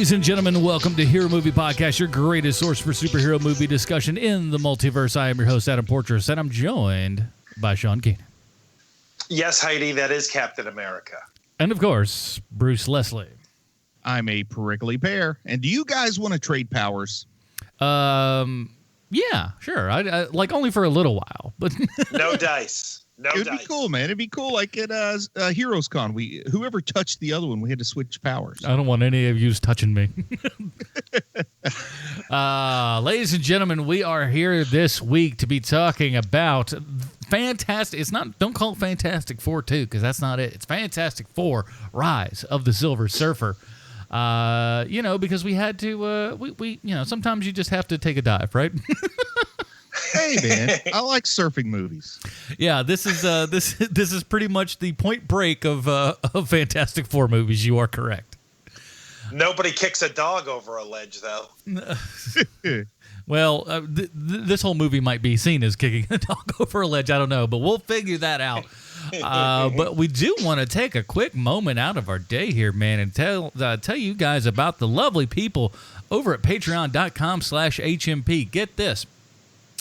Ladies and gentlemen, welcome to Hero Movie Podcast, your greatest source for superhero movie discussion in the multiverse. I am your host, Adam Portrais, and I'm joined by Sean Keenan. Yes, Heidi, that is Captain America. And, of course, Bruce Leslie. I'm a prickly pear. And do you guys want to trade powers? Yeah, sure. I like only for a little while, but no dice. It'd be cool, man. It'd be cool. Like at Heroes Con, whoever touched the other one, we had to switch powers. I don't want any of you touching me. Ladies and gentlemen, we are here this week to be talking about Fantastic. It's not. Don't call it Fantastic Four 2 because that's not it. It's Fantastic Four: Rise of the Silver Surfer. Because we had to. Sometimes you just have to take a dive, right? Hey man, I like surfing movies. Yeah, this is pretty much the Point Break of Fantastic Four movies. You are correct. Nobody kicks a dog over a ledge, though. Well, this whole movie might be seen as kicking a dog over a ledge. I don't know, but we'll figure that out. But we do want to take a quick moment out of our day here, man, and tell you guys about the lovely people over at patreon.com/HMP. Get this.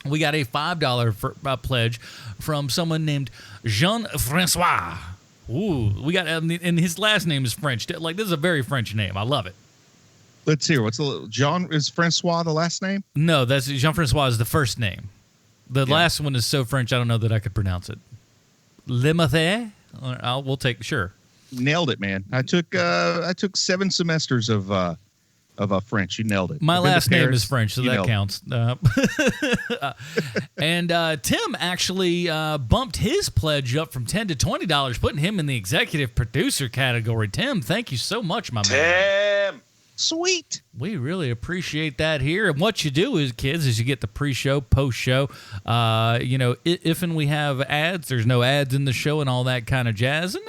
We got a $5 pledge from someone named Jean-Francois. Ooh, we got, and his last name is French. Like, this is a very French name. I love it. Let's hear. Is Francois the last name? No, that's Jean-Francois is the first name. The last one is so French, I don't know that I could pronounce it. Le Matin? We'll take, sure. Nailed it, man. I took 7 semesters of French. You nailed it. My last name is French, so that counts. And Tim actually bumped his pledge up from $10 to $20, putting him in the executive producer category. Tim, thank you so much, my man. Tim! Sweet. We really appreciate that here. And what you do is, kids, is you get the pre-show, post-show. If and we have ads, there's no ads in the show and all that kind of jazz. And,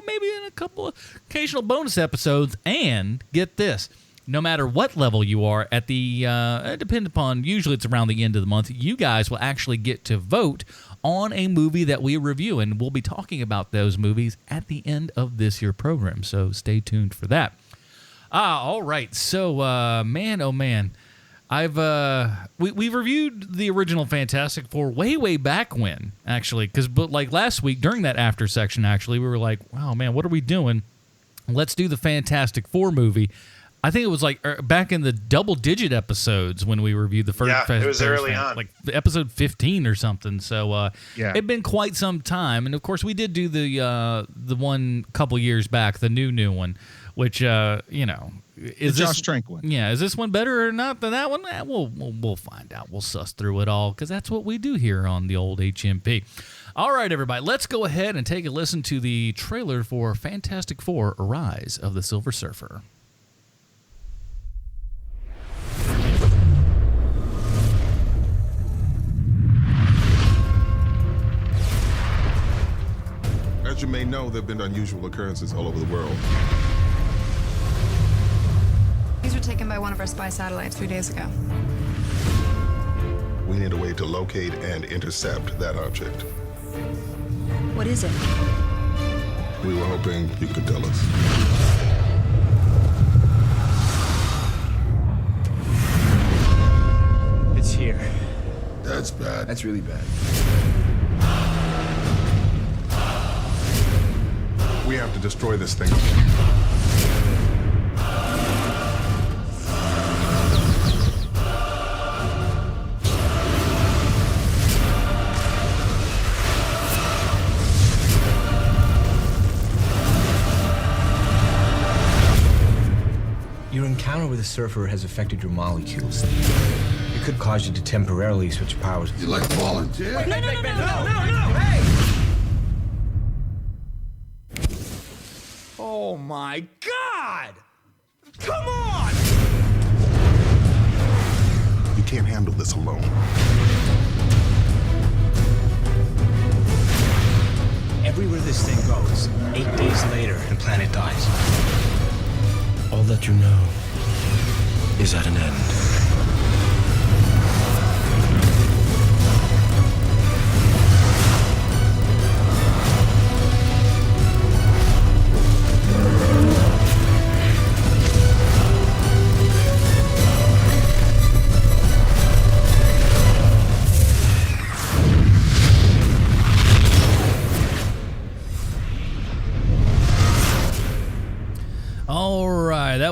maybe in a couple of occasional bonus episodes. And get this. No matter what level you are at the, it depends upon, usually it's around the end of the month, you guys will actually get to vote on a movie that we review, and we'll be talking about those movies at the end of this here program, so stay tuned for that. All right, so, man, oh man, we've reviewed the original Fantastic Four way back when, actually, but like last week, during that after section, actually, we were like, wow, man, what are we doing? Let's do the Fantastic Four movie. I think it was like back in the double-digit episodes when we reviewed the first. Yeah, it was early on, like episode 15 or something. So it'd been quite some time, and of course we did do the one couple years back, the new one, which is the Josh Trank one. Yeah, is this one better or not than that one? We'll find out. We'll suss through it all because that's what we do here on the old HMP. All right, everybody, let's go ahead and take a listen to the trailer for Fantastic Four: Rise of the Silver Surfer. As you may know, there have been unusual occurrences all over the world. These were taken by one of our spy satellites 3 days ago. We need a way to locate and intercept that object. What is it? We were hoping you could tell us. It's here. That's bad. That's really bad. We have to destroy this thing. Your encounter with a surfer has affected your molecules. It could cause you to temporarily switch powers. You like to volunteer? No! Hey! Oh my God! Come on! You can't handle this alone. Everywhere this thing goes, 8 days later, the planet dies. All that you know is at an end.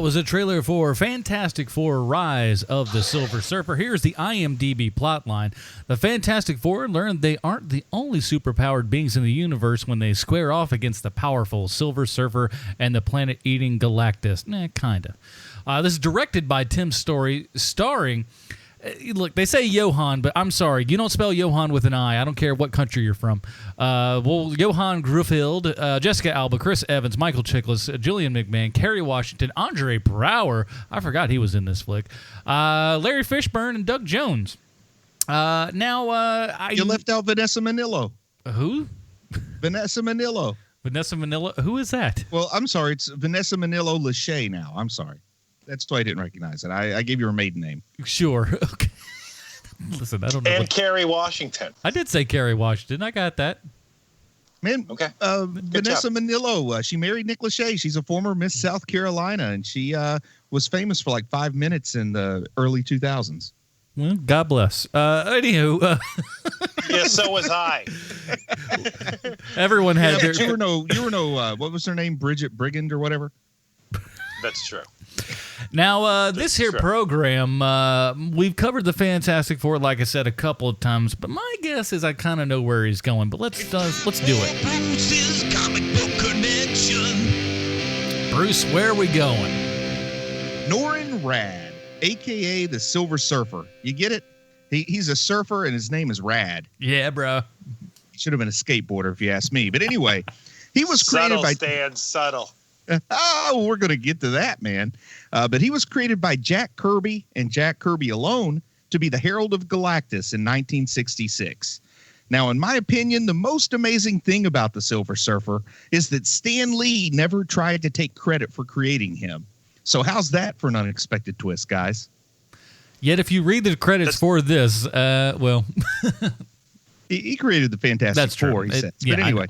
that was a trailer for Fantastic Four Rise of the Silver Surfer. Here's the IMDb plotline. The Fantastic Four learn they aren't the only superpowered beings in the universe when they square off against the powerful Silver Surfer and the planet-eating Galactus. Kinda. This is directed by Tim Story, starring... Look, they say Johan, but I'm sorry. You don't spell Johan with an I. I don't care what country you're from. Johan Grufield, Jessica Alba, Chris Evans, Michael Chiklis, Julian McMahon, Kerry Washington, Andre Brower. I forgot he was in this flick. Larry Fishburne and Doug Jones. You left out Vanessa Manillo. Who? Vanessa Manillo. Vanessa Manillo? Who is that? Well, I'm sorry. It's Vanessa Manillo Lachey now. I'm sorry. That's why I didn't recognize it. I gave you her maiden name. Sure. Okay. Listen, I don't know. And Kerry Washington. I did say Kerry Washington. I got that. Man, okay. Vanessa Manillo, she married Nick Lachey. She's a former Miss South Carolina, and she was famous for like 5 minutes in the early 2000s. Well, God bless. Anywho. Yeah, so was I. Everyone had their... You were no, what was her name? Bridget Brigand or whatever? That's true. Now, this here program, we've covered the Fantastic Four, like I said, a couple of times, but my guess is I kind of know where he's going, but let's do it. Bruce's Comic Book Connection. Bruce, where are we going? Norrin Rad, a.k.a. the Silver Surfer. You get it? He's a surfer, and his name is Rad. Yeah, bro. He should have been a skateboarder, if you ask me. But anyway, he was created by... Stan, subtle. Oh, we're going to get to that, man. But he was created by Jack Kirby and Jack Kirby alone to be the Herald of Galactus in 1966. Now, in my opinion, the most amazing thing about the Silver Surfer is that Stan Lee never tried to take credit for creating him. So how's that for an unexpected twist, guys? Yet if you read the credits for this, well... he created the Fantastic Four, he says. But anyway...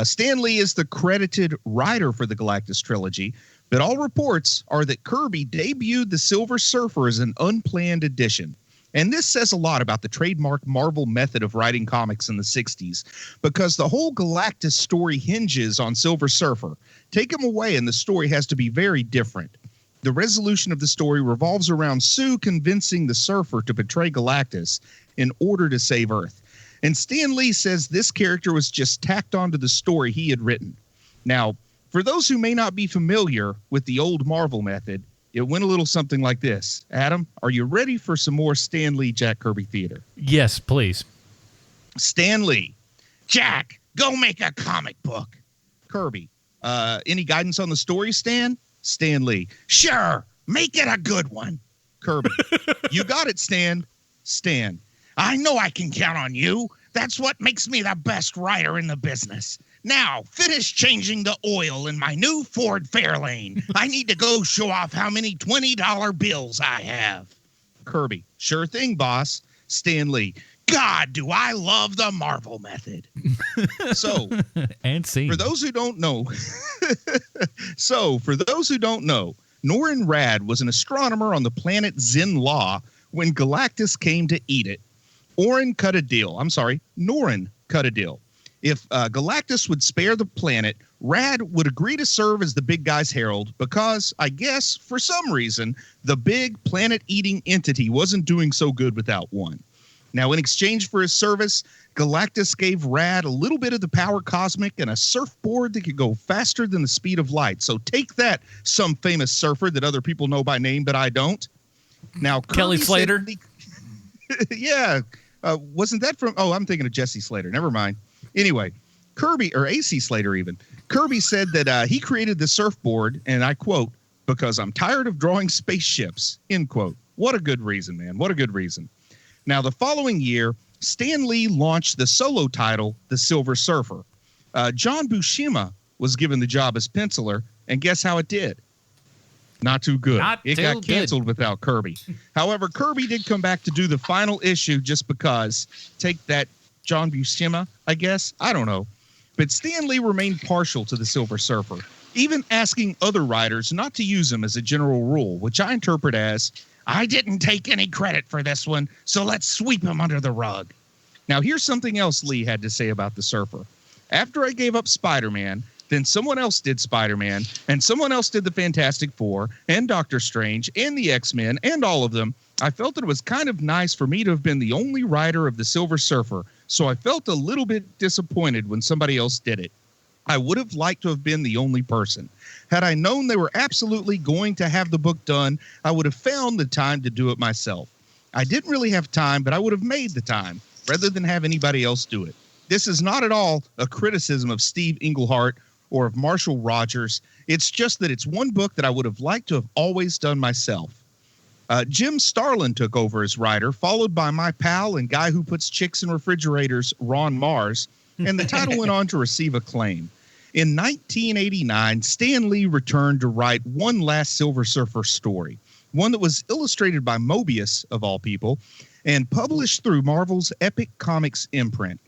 Stan Lee is the credited writer for the Galactus trilogy, but all reports are that Kirby debuted the Silver Surfer as an unplanned addition. And this says a lot about the trademark Marvel method of writing comics in the 60s, because the whole Galactus story hinges on Silver Surfer. Take him away and the story has to be very different. The resolution of the story revolves around Sue convincing the Surfer to betray Galactus in order to save Earth. And Stan Lee says this character was just tacked onto the story he had written. Now, for those who may not be familiar with the old Marvel method, it went a little something like this. Adam, are you ready for some more Stan Lee Jack Kirby theater? Yes, please. Stan Lee. Jack, go make a comic book. Kirby. Any guidance on the story, Stan? Stan Lee. Sure, make it a good one. Kirby. You got it, Stan. Stan. I know I can count on you. That's what makes me the best writer in the business. Now, finish changing the oil in my new Ford Fairlane. I need to go show off how many $20 bills I have. Kirby. Sure thing, boss. Stan Lee. God, do I love the Marvel method. So, and scene. For those who don't know, Norrin Rad was an astronomer on the planet Zen-La when Galactus came to eat it. Norrin cut a deal. If Galactus would spare the planet, Rad would agree to serve as the big guy's herald because, I guess, for some reason, the big planet-eating entity wasn't doing so good without one. Now, in exchange for his service, Galactus gave Rad a little bit of the power cosmic and a surfboard that could go faster than the speed of light. So take that, some famous surfer that other people know by name, but I don't. Now, Kelly Slater? Yeah. Wasn't that from... Oh, I'm thinking of Jesse Slater. Never mind. Anyway, Kirby, or AC Slater even, Kirby said that he created the surfboard, and I quote, because I'm tired of drawing spaceships, end quote. What a good reason, man. What a good reason. Now, the following year, Stan Lee launched the solo title, The Silver Surfer. John Buscema was given the job as penciler, and guess how it did? Not too good. It got canceled without Kirby. However, Kirby did come back to do the final issue just because. Take that, John Buscema, I guess. I don't know. But Stan Lee remained partial to the Silver Surfer, even asking other writers not to use him as a general rule, which I interpret as, I didn't take any credit for this one, so let's sweep him under the rug. Now, here's something else Lee had to say about the Surfer. After I gave up Spider-Man, Then someone else did Spider-Man, and someone else did the Fantastic Four, and Doctor Strange, and the X-Men, and all of them. I felt that it was kind of nice for me to have been the only writer of the Silver Surfer, so I felt a little bit disappointed when somebody else did it. I would have liked to have been the only person. Had I known they were absolutely going to have the book done, I would have found the time to do it myself. I didn't really have time, but I would have made the time, rather than have anybody else do it. This is not at all a criticism of Steve Englehart or of Marshall Rogers. It's just that it's one book that I would have liked to have always done myself. Jim Starlin took over as writer, followed by my pal and guy who puts chicks in refrigerators, Ron Mars, and the title went on to receive acclaim. In 1989, Stan Lee returned to write one last Silver Surfer story, one that was illustrated by Moebius, of all people, and published through Marvel's Epic Comics imprint.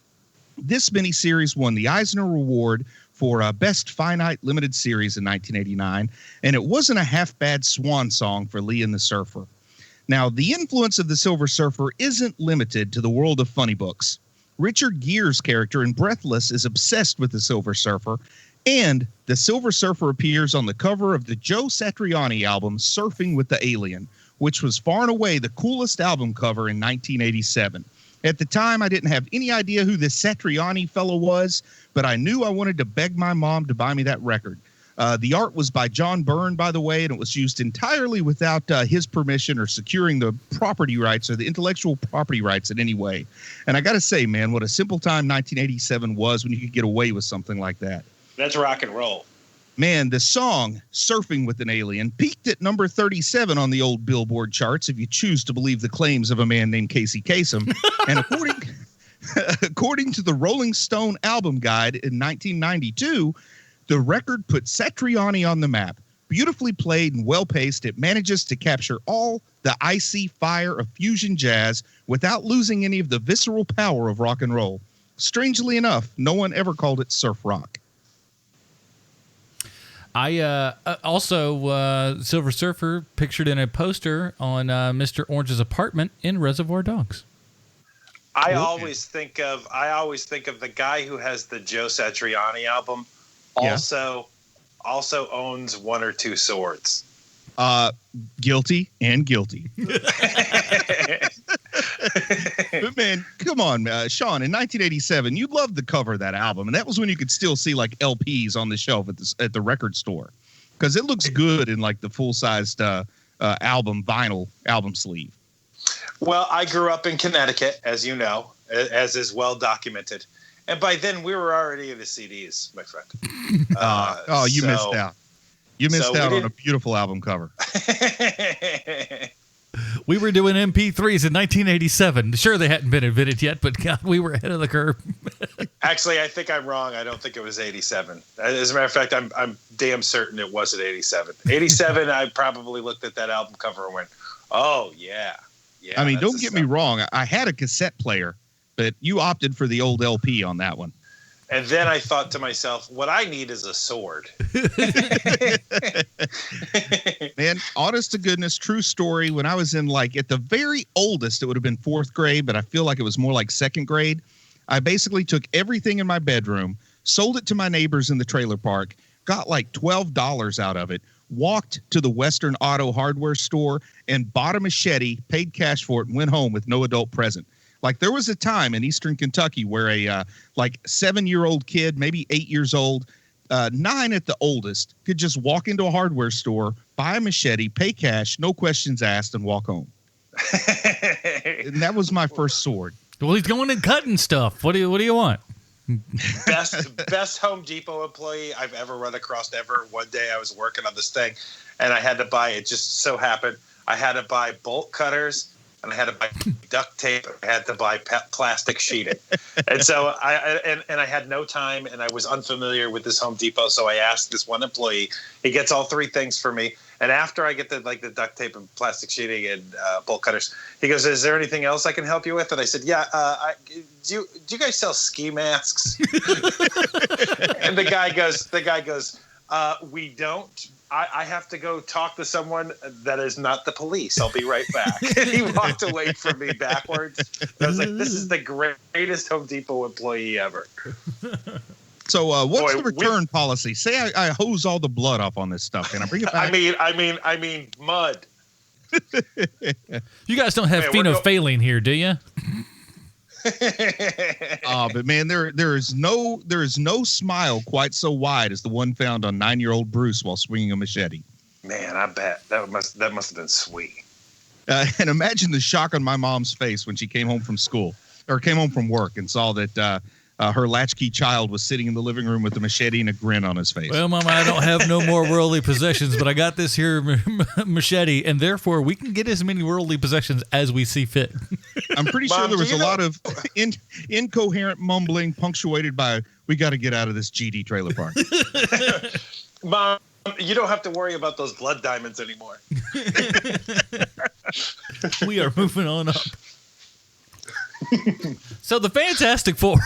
This miniseries won the Eisner Award for Best Finite Limited Series in 1989, and it wasn't a half-bad swan song for Lee and the Surfer. Now, the influence of the Silver Surfer isn't limited to the world of funny books. Richard Gere's character in Breathless is obsessed with the Silver Surfer, and the Silver Surfer appears on the cover of the Joe Satriani album Surfing with the Alien, which was far and away the coolest album cover in 1987. At the time, I didn't have any idea who this Satriani fellow was, but I knew I wanted to beg my mom to buy me that record. The art was by John Byrne, by the way, and it was used entirely without his permission or securing the property rights or the intellectual property rights in any way. And I got to say, man, what a simple time 1987 was when you could get away with something like that. That's rock and roll. Man, the song Surfing with an Alien peaked at number 37 on the old Billboard charts, if you choose to believe the claims of a man named Casey Kasem. And according to the Rolling Stone album guide in 1992, the record put Satriani on the map. Beautifully played and well-paced, it manages to capture all the icy fire of fusion jazz without losing any of the visceral power of rock and roll. Strangely enough, no one ever called it surf rock. I also Silver Surfer pictured in a poster on Mr. Orange's apartment in Reservoir Dogs. I always think of the guy who has the Joe Satriani album. Also owns one or two swords. Guilty and guilty. But man, come on, Sean. In 1987, you loved the cover of that album, and that was when you could still see like LPs on the shelf at the record store, because it looks good in like the full-sized vinyl album sleeve. Well, I grew up in Connecticut, as you know, as is well documented, and by then we were already into CDs, my friend. You missed out. You missed out on a beautiful album cover. We were doing MP3s in 1987. Sure, they hadn't been invented yet, but God, we were ahead of the curve. Actually, I think I'm wrong. I don't think it was 87. As a matter of fact, I'm damn certain it wasn't 87. 87, I probably looked at that album cover and went, oh, yeah. I mean, don't get me wrong. I had a cassette player, but you opted for the old LP on that one. And then I thought to myself, what I need is a sword. Man, honest to goodness, true story. When I was in at the very oldest, it would have been 4th grade, but I feel like it was more like 2nd grade. I basically took everything in my bedroom, sold it to my neighbors in the trailer park, got like $12 out of it, walked to the Western Auto Hardware store and bought a machete, paid cash for it, and went home with no adult present. Like there was a time in Eastern Kentucky where a 7-year-old kid, maybe 8 years old, 9 at the oldest, could just walk into a hardware store, buy a machete, pay cash, no questions asked, and walk home. And that was my first sword. Well, he's going and cutting stuff. What do you want? Best Home Depot employee I've ever run across ever. One day I was working on this thing, and I had to buy. It just so happened I had to buy bolt cutters. And I had to buy duct tape. I had to buy plastic sheeting, and so I had no time, and I was unfamiliar with this Home Depot. So I asked this one employee. He gets all 3 things for me, and after I get the duct tape and plastic sheeting and bolt cutters, he goes, "Is there anything else I can help you with?" And I said, "Yeah. Do you guys sell ski masks?" And the guy goes, "We don't. I have to go talk to someone that is not the police. I'll be right back." And he walked away from me backwards. I was like, this is the greatest Home Depot employee ever. So what's Boy, the return policy? Say I hose all the blood off on this stuff. Can I bring it back? I mean, mud. You guys don't have Man, phenolphthalein here, do you? But man, there is no smile quite so wide as the one found on 9-year-old Bruce while swinging a machete. Man, I bet that must have been sweet. And imagine the shock on my mom's face when she came home from work and saw that her latchkey child was sitting in the living room with a machete and a grin on his face. Well, Mama, I don't have no more worldly possessions, but I got this here machete, and therefore we can get as many worldly possessions as we see fit. I'm pretty sure Mom, there was a lot of incoherent mumbling punctuated by, we got to get out of this GD trailer park. Mom, you don't have to worry about those blood diamonds anymore. We are moving on up. So the Fantastic Four.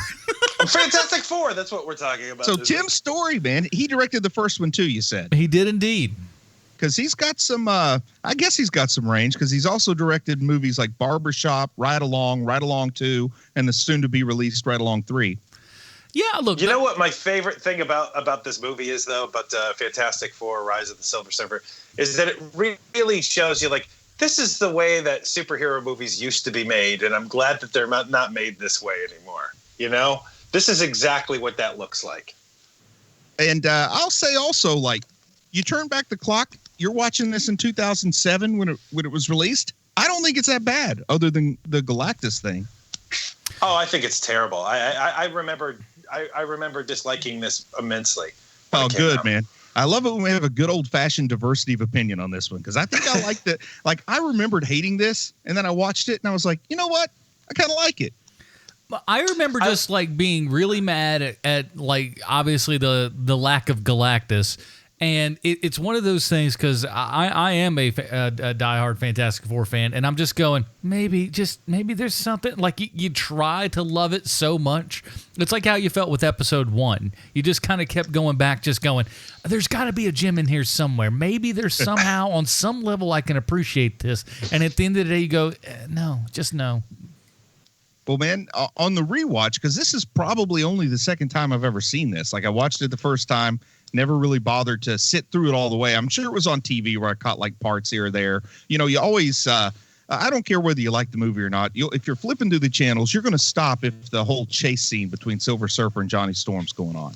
Fantastic Four, that's what we're talking about. So Tim Story, man, he directed the first one too, you said. He did indeed. Because he's got some, I guess he's got some range, because he's also directed movies like Barbershop, Ride Along 2, and the soon-to-be-released Ride Along 3. Yeah, look. You know what my favorite thing about this movie is, though, about Fantastic Four, Rise of the Silver Surfer, is that it really shows you, like, this is the way that superhero movies used to be made, and I'm glad that they're not made this way anymore. You know? This is exactly what that looks like. And I'll say also, like, you turn back the clock, you're watching this in 2007 when it was released. I don't think it's that bad, other than the Galactus thing. Oh, I think it's terrible. I remember disliking this immensely. Oh, good, man. I love it when we have a good old-fashioned diversity of opinion on this one, because I think I like that. Like, I remembered hating this, and then I watched it, and I was like, you know what? I kind of like it. I remember just like being really mad at like obviously the lack of Galactus, and it's one of those things because I am a diehard Fantastic Four fan, and I'm just going maybe there's something like you try to love it so much. It's like how you felt with episode 1. You just kind of kept going back, just going, there's got to be a gem in here somewhere. Maybe there's somehow on some level I can appreciate this, and at the end of the day you go, no, just no. Well, man, on the rewatch, because this is probably only the second time I've ever seen this. Like, I watched it the first time, never really bothered to sit through it all the way. I'm sure it was on TV where I caught, like, parts here or there. You know, you always, I don't care whether you like the movie or not. If you're flipping through the channels, you're going to stop if the whole chase scene between Silver Surfer and Johnny Storm's going on.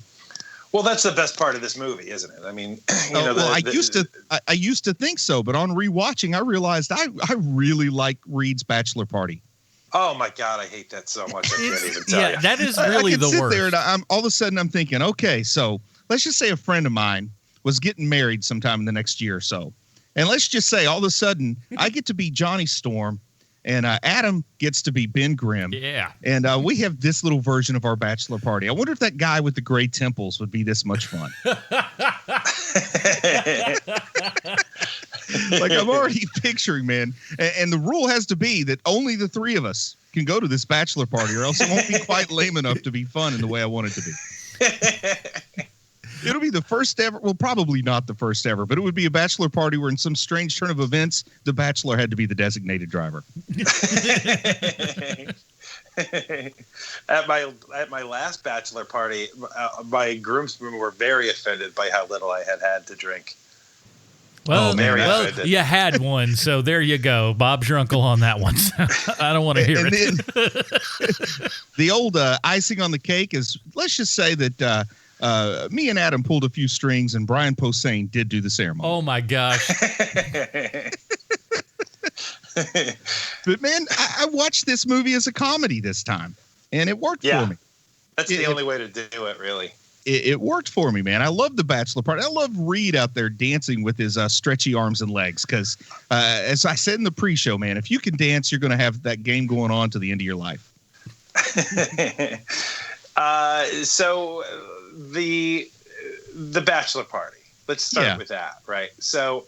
Well, that's the best part of this movie, isn't it? I mean, I used to think so, but on rewatching, I realized I really like Reed's Bachelor Party. Oh my God, I hate that so much. I can't even tell you. That is really I the sit worst. there and I'm all of a sudden I'm thinking, okay, so let's just say a friend of mine was getting married sometime in the next year or so, and let's just say all of a sudden I get to be Johnny Storm, and Adam gets to be Ben Grimm. Yeah, and we have this little version of our bachelor party. I wonder if that guy with the gray temples would be this much fun. Like, I'm already picturing, man. And the rule has to be that only the three of us can go to this bachelor party, or else it won't be quite lame enough to be fun in the way I want it to be. It'll be the first ever, well, probably not the first ever, but it would be a bachelor party where in some strange turn of events, the bachelor had to be the designated driver. At my last bachelor party, my groomsmen were very offended by how little I had to drink. Well, you had one, so there you go. Bob's your uncle on that one. I don't want to hear it. Then, the old icing on the cake is, let's just say that me and Adam pulled a few strings, and Brian Posehn did do the ceremony. Oh, my gosh. But, man, I watched this movie as a comedy this time, and it worked for me. That's the only way to do it, really. It worked for me, man. I love the bachelor party. I love Reed out there dancing with his stretchy arms and legs because, as I said in the pre-show, man, if you can dance, you're going to have that game going on to the end of your life. So the bachelor party. Let's start with that, right? So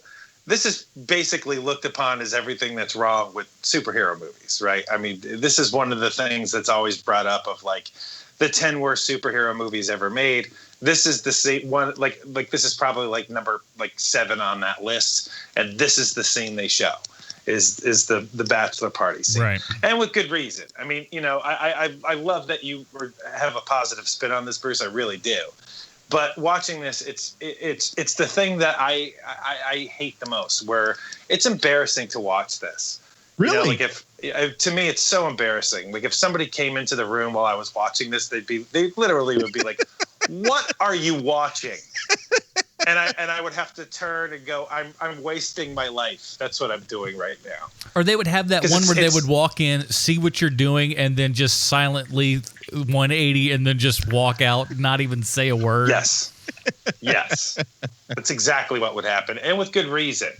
this is basically looked upon as everything that's wrong with superhero movies, right? I mean, this is one of the things that's always brought up of like the 10 worst superhero movies ever made. This is the same one, like this is probably like number 7 on that list, and this is the scene they show. is the bachelor party scene, Right. and with good reason. I mean, I love that you have a positive spin on this, Bruce. I really do. But watching this, it's the thing that I hate the most, where it's embarrassing to watch this. Really? Like to me, it's so embarrassing. Like if somebody came into the room while I was watching this, they literally would be like, "What are you watching?" And I would have to turn and go, I'm wasting my life. That's what I'm doing right now. Or they would have that one where they would walk in, see what you're doing, and then just silently 180 and then just walk out, not even say a word. Yes. That's exactly what would happen, and with good reason.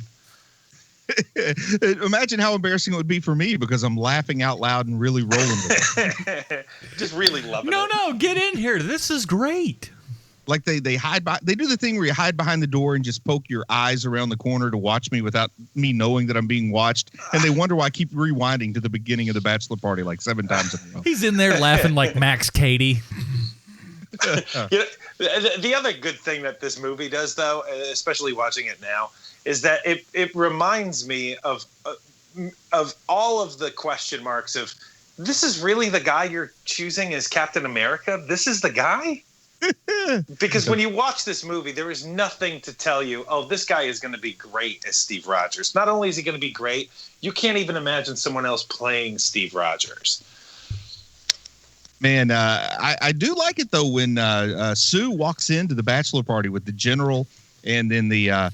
Imagine how embarrassing it would be for me because I'm laughing out loud and really rolling with it. Just really loving it. No, get in here. This is great. Like they hide by, they do the thing where you hide behind the door and just poke your eyes around the corner to watch me without me knowing that I'm being watched, and they wonder why I keep rewinding to the beginning of the bachelor party like 7 times in a row. He's in there laughing like Max Cady. The other good thing that this movie does, though, especially watching it now, is that it reminds me of all of the question marks of, this is really the guy you're choosing as Captain America? This is the guy? Because when you watch this movie, there is nothing to tell you, oh, this guy is going to be great as Steve Rogers. Not only is he going to be great, you can't even imagine someone else playing Steve Rogers. Man, I do like it, though, when Sue walks into the bachelor party with the general and then the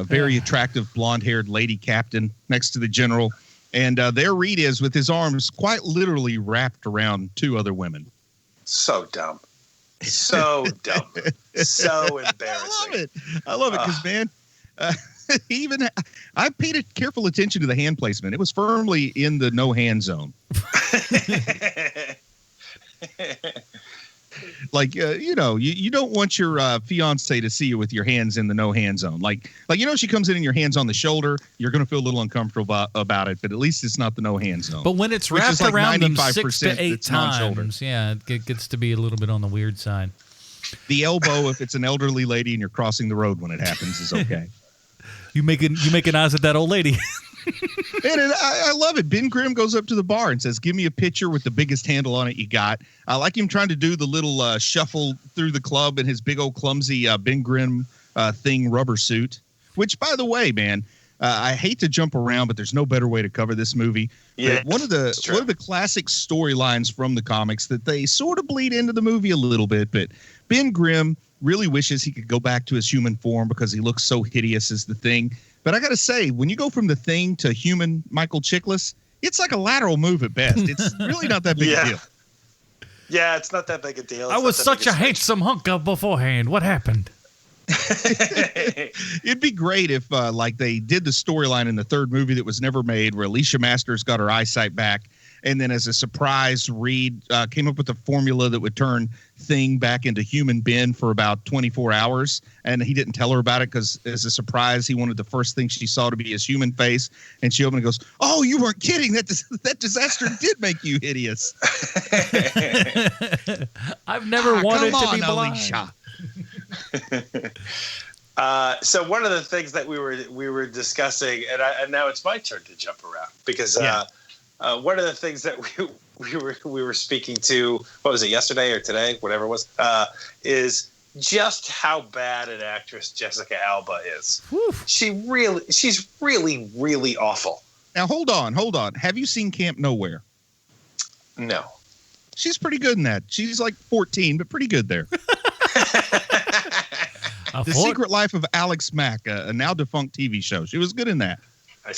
very attractive blonde-haired lady captain next to the general. And there Reed is with his arms quite literally wrapped around 2 other women. So dumb. So dumb. So embarrassing. I love it because, man, I paid a careful attention to the hand placement. It was firmly in the no-hand zone. Like, you don't want your fiance to see you with your hands in the no-hand zone. Like she comes in and your hand's on the shoulder, you're going to feel a little uncomfortable about it, but at least it's not the no-hand zone. But when it's wrapped like around them 6 to 8 times, yeah, it gets to be a little bit on the weird side. The elbow, if it's an elderly lady and you're crossing the road when it happens, is okay. You making eyes at that old lady. And I love it. Ben Grimm goes up to the bar and says, "Give me a picture with the biggest handle on it you got." I like him trying to do the little shuffle through the club in his big old clumsy Ben Grimm thing rubber suit. Which, by the way, man, I hate to jump around, but there's no better way to cover this movie. Yeah, one of the classic storylines from the comics that they sort of bleed into the movie a little bit, but Ben Grimm really wishes he could go back to his human form because he looks so hideous as the Thing. But I got to say, when you go from the Thing to human Michael Chiklis, it's like a lateral move at best. It's really not that big a deal. Yeah, it's not that big a deal. I was such a handsome hunk up beforehand. What happened? It'd be great if like they did the storyline in the 3rd movie that was never made where Alicia Masters got her eyesight back. And then as a surprise, Reed came up with a formula that would turn Thing back into human Ben for about 24 hours. And he didn't tell her about it because as a surprise, he wanted the first thing she saw to be his human face. And she opened and goes, "Oh, you weren't kidding. That disaster did make you hideous." I've never wanted to be blind. Alicia. So one of the things that we were discussing, and now it's my turn to jump around because one of the things that we were speaking to, what was it, yesterday or today, whatever it was, is just how bad an actress Jessica Alba is. Whew. She's really, really awful. Now hold on. Have you seen Camp Nowhere? No. She's pretty good in that. She's like 14, but pretty good there. The Secret Life of Alex Mack, a now defunct TV show. She was good in that. I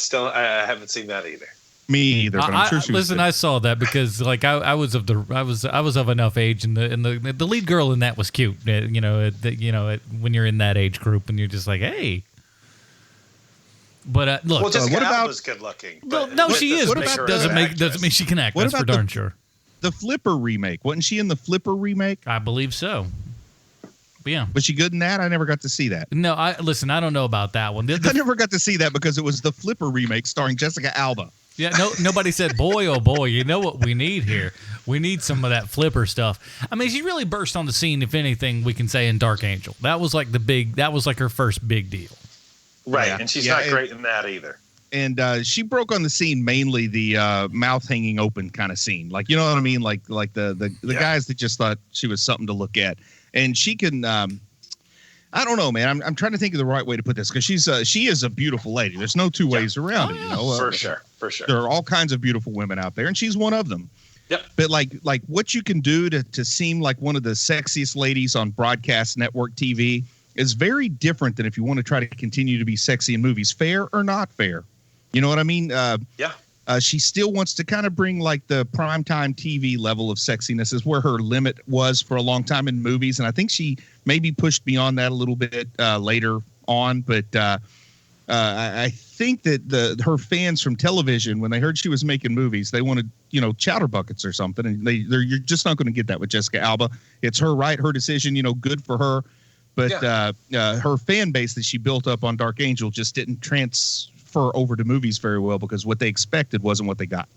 haven't seen that either. Me either, but I'm sure she was. Listen, I saw that because like I was of enough age, and the lead girl in that was cute. When you're in that age group, and you're just like, hey. But look, well, Jessica what about Alba's good looking? No, she is. But doesn't mean she can act. What That's about for darn sure. The Flipper remake, wasn't she in the Flipper remake? I believe so. But yeah. Was she good in that? I never got to see that. No, I don't know about that one. I never got to see that because it was the Flipper remake starring Jessica Alba. Yeah, nobody said, boy, oh boy, you know what we need here? We need some of that Flipper stuff. I mean, she really burst on the scene, if anything, we can say in Dark Angel. That was like her first big deal. Right, yeah. and she's not great in that either. And she broke on the scene mainly the mouth hanging open kind of scene, like, you know what I mean, like the guys that just thought she was something to look at. And she can, I don't know, man. I'm trying to think of the right way to put this, because she is a beautiful lady. There's no two ways around it. You know, for sure. There are all kinds of beautiful women out there, and she's one of them. Yep. But like what you can do to seem like one of the sexiest ladies on broadcast network TV is very different than if you want to try to continue to be sexy in movies, fair or not fair. You know what I mean? She still wants to kind of bring like the primetime TV level of sexiness is where her limit was for a long time in movies. And I think she maybe pushed beyond that a little bit later on. But I think that her fans from television, when they heard she was making movies, they wanted, chowder buckets or something. And you're just not going to get that with Jessica Alba. It's her right, her decision, good for her. But her fan base that she built up on Dark Angel just didn't transfer over to movies very well, because what they expected wasn't what they got.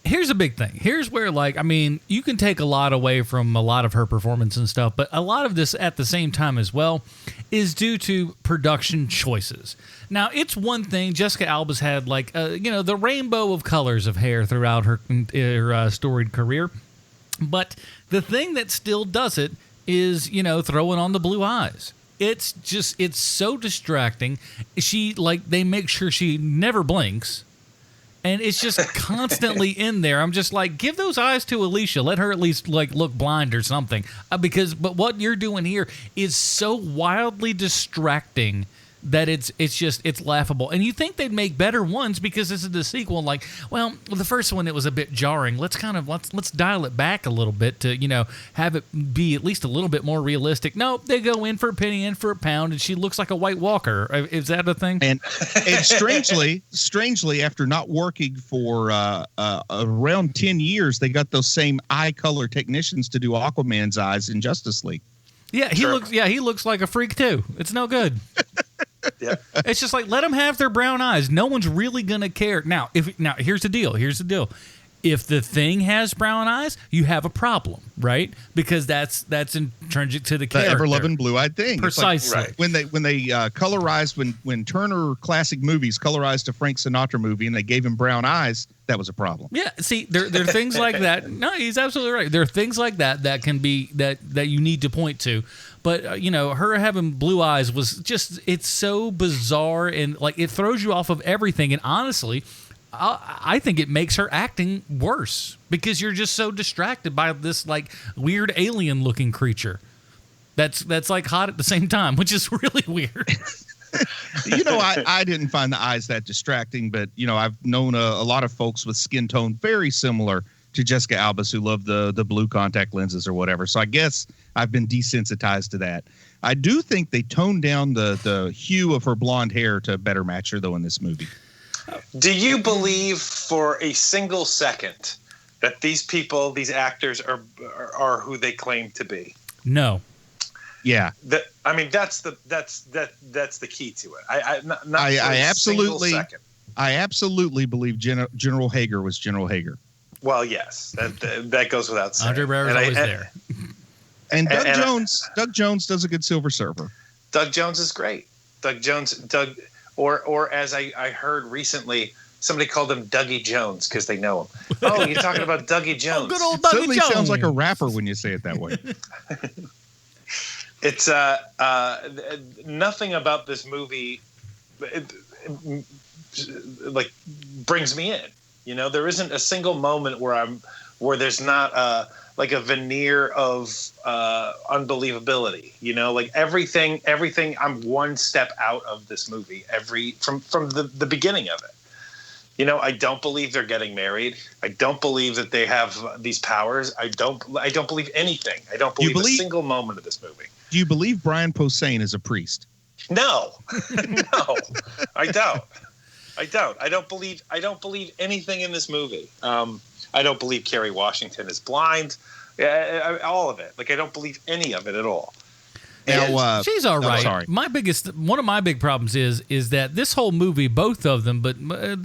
Here's a big thing. Here's where, you can take a lot away from a lot of her performance and stuff, but a lot of this at the same time as well is due to production choices. Now, it's one thing. Jessica Alba's had the rainbow of colors of hair throughout her storied career, but the thing that still does it is, throwing on the blue eyes. It's so distracting. They make sure she never blinks, and it's just constantly in there. I'm just like, give those eyes to Alicia. Let her at least look blind or something. But what you're doing here is so wildly distracting that it's laughable. And you think they'd make better ones because this is the sequel. The first one, it was a bit jarring. Let's dial it back a little bit to, have it be at least a little bit more realistic. No, they go in for a penny, in for a pound, and she looks like a White Walker. Is that a thing? And strangely, after not working for around 10 years, they got those same eye color technicians to do Aquaman's eyes in Justice League. Yeah, he looks like a freak too. It's no good. Yeah. It's just let them have their brown eyes. No one's really gonna care. Now, here's the deal. If the Thing has brown eyes, you have a problem, right? Because that's intrinsic to the character. The ever-loving blue-eyed Thing. Precisely. When they colorized, when Turner Classic Movies colorized a Frank Sinatra movie and they gave him brown eyes, that was a problem. Yeah, see, there are things like that. No, he's absolutely right. There are things like that can be that you need to point to. But her having blue eyes was it's so bizarre, and it throws you off of everything. And honestly, I think it makes her acting worse because you're just so distracted by this weird alien looking creature that's hot at the same time, which is really weird. I didn't find the eyes that distracting, but I've known a lot of folks with skin tone very similar to Jessica Alba's who love the blue contact lenses or whatever. So I guess I've been desensitized to that. I do think they toned down the hue of her blonde hair to better match her though in this movie. Do you believe for a single second that these actors are who they claim to be? No. Yeah. That's the key to it. I absolutely believe General Hager was General Hager. Well, yes, that goes without saying. Andre Braugher's always there. And Doug Jones does a good Silver Surfer. Doug Jones is great. Or as I heard recently, somebody called him Dougie Jones because they know him. Oh, you're talking about Dougie Jones. Good old Dougie Suddenly Jones. Sounds like a rapper when you say it that way. It's nothing about this movie brings me in. There isn't a single moment where there's not a veneer of unbelievability. Everything. I'm one step out of this movie from the beginning of it. I don't believe they're getting married. I don't believe that they have these powers. I don't believe anything. I don't believe a single moment of this movie. Do you believe Brian Posehn is a priest? No, no, I don't. I don't believe anything in this movie. I don't believe Kerry Washington is blind. All of it. I don't believe any of it at all. Now, she's all right. Sorry. One of my big problems is that this whole movie, both of them, but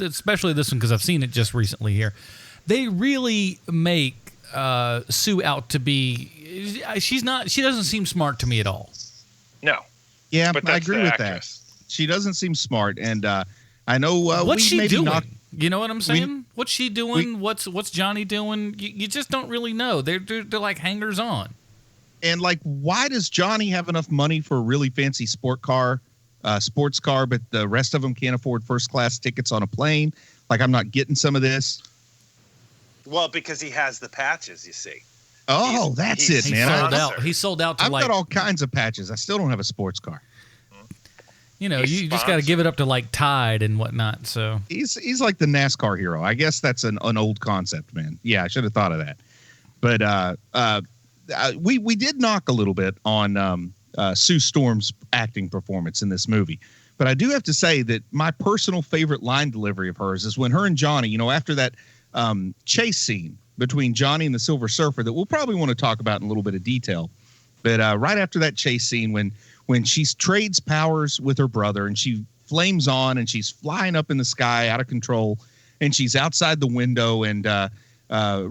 especially this one because I've seen it just recently here, they really make Sue out to be. She doesn't seem smart to me at all. No. Yeah, I agree with that. She doesn't seem smart, and I know. What's we she maybe doing? knocked- You know what I'm saying? What's she doing? What's Johnny doing? You just don't really know. They're like hangers on. And like, why does Johnny have enough money for a really fancy sports car, but the rest of them can't afford first class tickets on a plane? Like, I'm not getting some of this. Well, because he has the patches, you see. Oh, that's it, man. Sold out. He sold out to I've got all kinds of patches. I still don't have a sports car. You know, you just got to give it up to like Tide and whatnot. So he's like the NASCAR hero. I guess that's an old concept, man. Yeah, I should have thought of that. But we did knock a little bit on Sue Storm's acting performance in this movie. But I do have to say that my personal favorite line delivery of hers is when her and Johnny, you know, after that chase scene between Johnny and the Silver Surfer that we'll probably want to talk about in a little bit of detail. But right after that chase scene, when she trades powers with her brother and she flames on and she's flying up in the sky out of control and she's outside the window and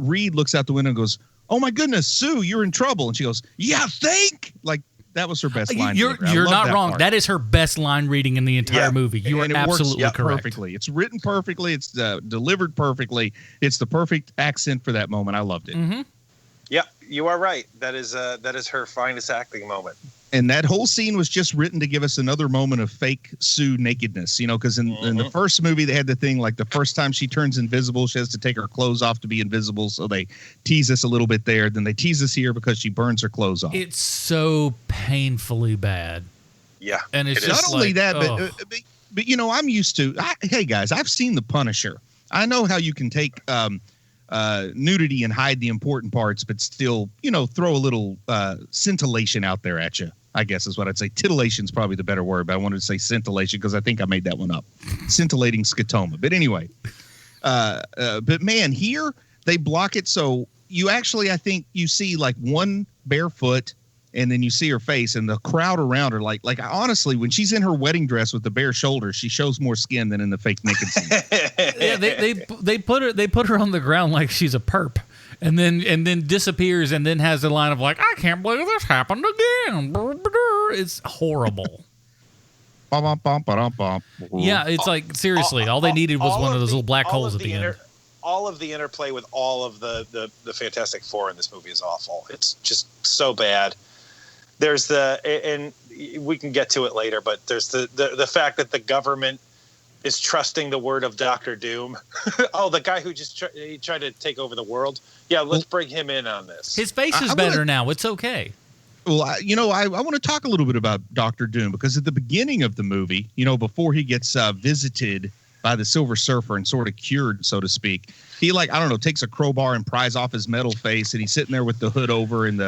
Reed looks out the window and goes, "Oh my goodness, Sue, you're in trouble." And she goes, "Yeah, think." Like, that was her best line. You're not wrong. Part. That is her best line reading in the entire movie. You are absolutely correct. Perfectly. It's written perfectly. It's delivered perfectly. It's the perfect accent for that moment. I loved it. Mm-hmm. Yeah, you are right. That is her finest acting moment. And that whole scene was just written to give us another moment of fake Sue nakedness, you know, because in the first movie, they had the thing like the first time she turns invisible, she has to take her clothes off to be invisible. So they tease us a little bit there. Then they tease us here because she burns her clothes off. It's so painfully bad. Yeah. And it's not just only like, that, but, you know, I'm used to, hey guys, I've seen The Punisher. I know how you can take nudity and hide the important parts, but still, you know, throw a little scintillation out there at you, I guess is what I'd say. Titillation is probably the better word, but I wanted to say scintillation because I think I made that one up. Scintillating scotoma. But anyway, but man, here they block it. So you actually, I think you see like one bare foot and then you see her face and the crowd around her. Like honestly, when she's in her wedding dress with the bare shoulders, she shows more skin than in the fake naked scene. Yeah, they put her on the ground like she's a perp. And then disappears and then has the line of like, "I can't believe this happened again." It's horrible. Yeah, it's like seriously, all they needed was one of those little black holes at the end. All of the interplay with all of the Fantastic Four in this movie is awful. It's just so bad. There's and we can get to it later, but there's the fact that the government is trusting the word of Dr. Doom. Oh, the guy who just tried to take over the world. Yeah, let's bring him in on this. His face is better now. It's okay. Well, I want to talk a little bit about Dr. Doom because at the beginning of the movie, you know, before he gets visited by the Silver Surfer and sort of cured, so to speak, he takes a crowbar and pries off his metal face and he's sitting there with the hood over and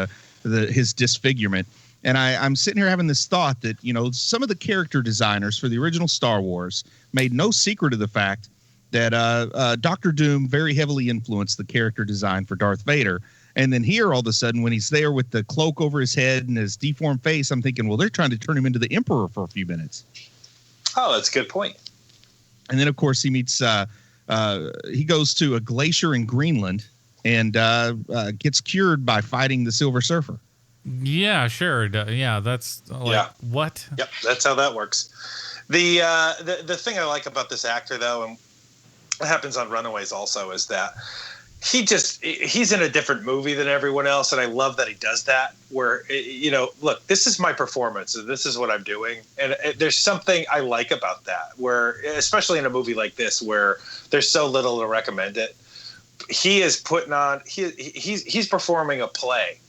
his disfigurement. And I'm sitting here having this thought that, you know, some of the character designers for the original Star Wars made no secret of the fact that Dr. Doom very heavily influenced the character design for Darth Vader. And then here, all of a sudden, when he's there with the cloak over his head and his deformed face, I'm thinking, well, they're trying to turn him into the Emperor for a few minutes. Oh, that's a good point. And then, of course, he meets he goes to a glacier in Greenland and gets cured by fighting the Silver Surfer. Yeah, sure. Yeah, that's what? Yep, that's how that works. The thing I like about this actor, though, and what happens on Runaways also, is that he's in a different movie than everyone else, and I love that he does that. Where, you know, look, this is my performance, and this is what I'm doing, and there's something I like about that. Where, especially in a movie like this, where there's so little to recommend it, he is putting on he's performing a play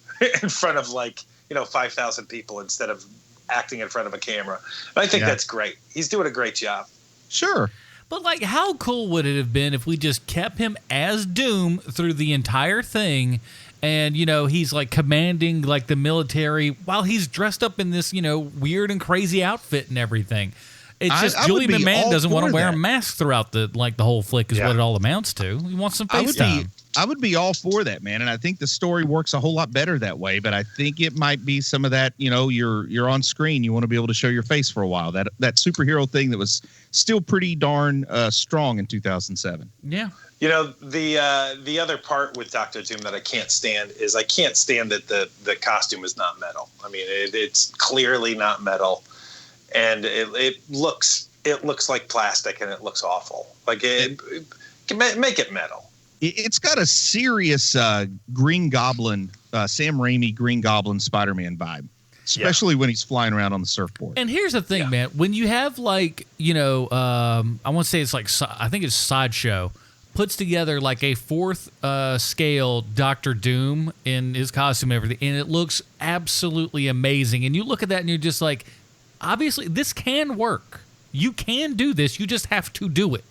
in front of 5,000 people instead of acting in front of a camera. And I think that's great. He's doing a great job. Sure. But how cool would it have been if we just kept him as Doom through the entire thing, and he's commanding the military while he's dressed up in this weird and crazy outfit and everything. It's just Julie McMahon doesn't want to wear a mask throughout the whole flick is what it all amounts to. He wants some face time. I would be all for that, man, and I think the story works a whole lot better that way. But I think it might be some of that, you're on screen, you want to be able to show your face for a while. That superhero thing that was still pretty darn strong in 2007. Yeah. The other part with Dr. Doom that I can't stand is I can't stand that the costume is not metal. I mean, it's clearly not metal, and it looks it looks like plastic and it looks awful. Like make it metal. It's got a serious Green Goblin, Sam Raimi Green Goblin Spider-Man vibe, especially when he's flying around on the surfboard. And here's the thing, man. When you have like, I want to say it's like, I think it's Sideshow, puts together like a fourth scale Doctor Doom in his costume and everything, and it looks absolutely amazing. And you look at that and you're just like, obviously this can work. You can do this. You just have to do it.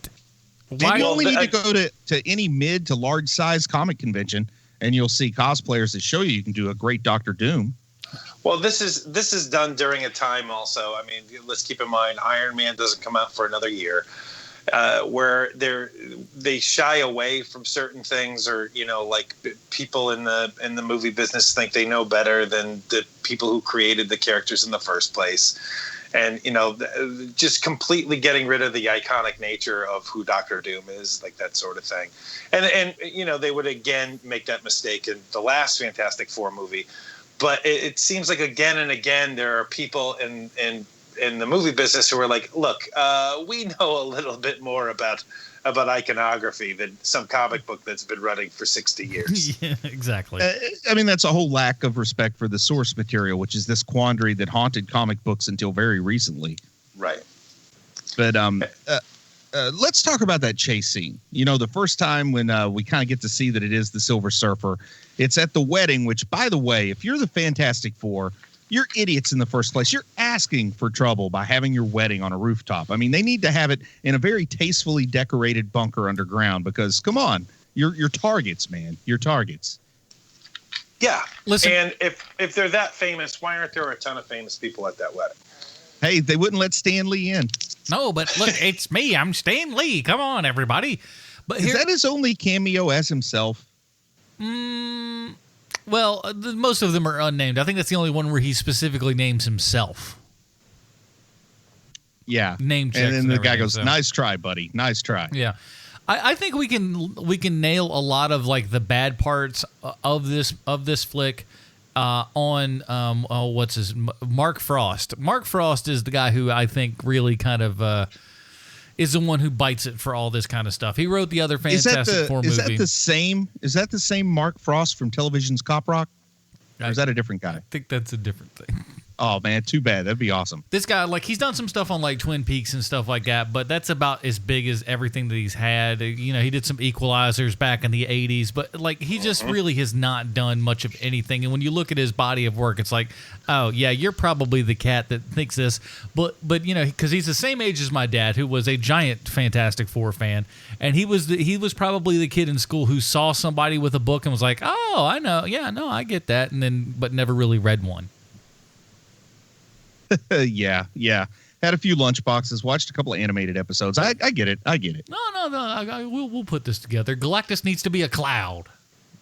You only need to go to any mid to large size comic convention, and you'll see cosplayers that show you can do a great Doctor Doom. Well, this is done during a time also. I mean, let's keep in mind Iron Man doesn't come out for another year, where they shy away from certain things, or like people in the movie business think they know better than the people who created the characters in the first place. And, just completely getting rid of the iconic nature of who Doctor Doom is, like that sort of thing. And they would again make that mistake in the last Fantastic Four movie. But it seems like again and again there are people in the movie business who are like, look, we know a little bit more about iconography than some comic book that's been running for 60 years. Yeah, exactly. I mean, that's a whole lack of respect for the source material, which is this quandary that haunted comic books until very recently. Right. But let's talk about that chase scene. The first time when we kind of get to see that it is the Silver Surfer, it's at the wedding, which, by the way, if you're the Fantastic Four, you're idiots in the first place. You're asking for trouble by having your wedding on a rooftop. I mean, they need to have it in a very tastefully decorated bunker underground because, come on, you're targets, man. You're targets. Yeah. Listen, and if they're that famous, why aren't there a ton of famous people at that wedding? Hey, they wouldn't let Stan Lee in. No, but look, it's me. I'm Stan Lee. Come on, everybody. But is that his only cameo as himself? Well, most of them are unnamed. I think that's the only one where he specifically names himself. Yeah. Name checks. And then the guy goes, "Nice try, buddy. Nice try." Yeah. I think we can nail a lot of like the bad parts of this flick on what's his Mark Frost. Mark Frost is the guy who I think really kind of is the one who bites it for all this kind of stuff. He wrote the other Fantastic Four movie. Is that the same Mark Frost from television's Cop Rock? Or is that a different guy? I think that's a different thing. Oh, man, too bad. That'd be awesome. This guy, like, he's done some stuff on, like, Twin Peaks and stuff like that, but that's about as big as everything that he's had. He did some Equalizers back in the 80s, but, like, he just really has not done much of anything. And when you look at his body of work, it's like, oh, yeah, you're probably the cat that thinks this. But because he's the same age as my dad, who was a giant Fantastic Four fan, and he was probably the kid in school who saw somebody with a book and was like, oh, I know, yeah, no, I get that, but never really read one. Yeah. Had a few lunch boxes, watched a couple of animated episodes. I get it. No. We'll put this together. Galactus needs to be a cloud.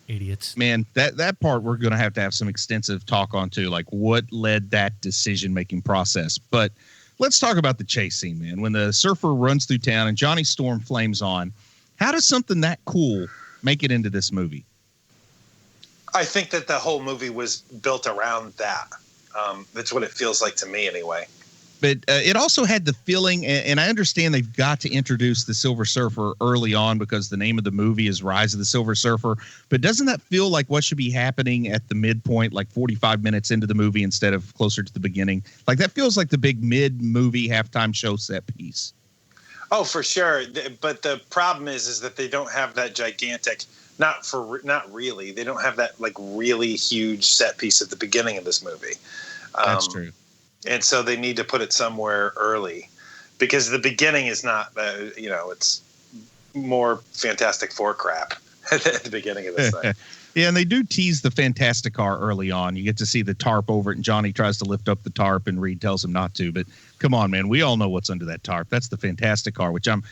Idiots. Man, that part we're going to have some extensive talk on too, like what led that decision-making process. But let's talk about the chase scene, man. When the surfer runs through town and Johnny Storm flames on, how does something that cool make it into this movie? I think that the whole movie was built around that. That's what it feels like to me anyway. But it also had the feeling, and I understand they've got to introduce the Silver Surfer early on because the name of the movie is Rise of the Silver Surfer. But doesn't that feel like what should be happening at the midpoint, like 45 minutes into the movie instead of closer to the beginning? Like that feels like the big mid-movie halftime show set piece. Oh, for sure. But the problem is that they don't have that gigantic, not really. They don't have that like really huge set piece at the beginning of this movie. That's true. And so they need to put it somewhere early because the beginning is not, it's more Fantastic Four crap at the beginning of this thing. Yeah, and they do tease the Fantastic Car early on. You get to see the tarp over it, and Johnny tries to lift up the tarp, and Reed tells him not to. But come on, man, we all know what's under that tarp. That's the Fantastic Car, which I'm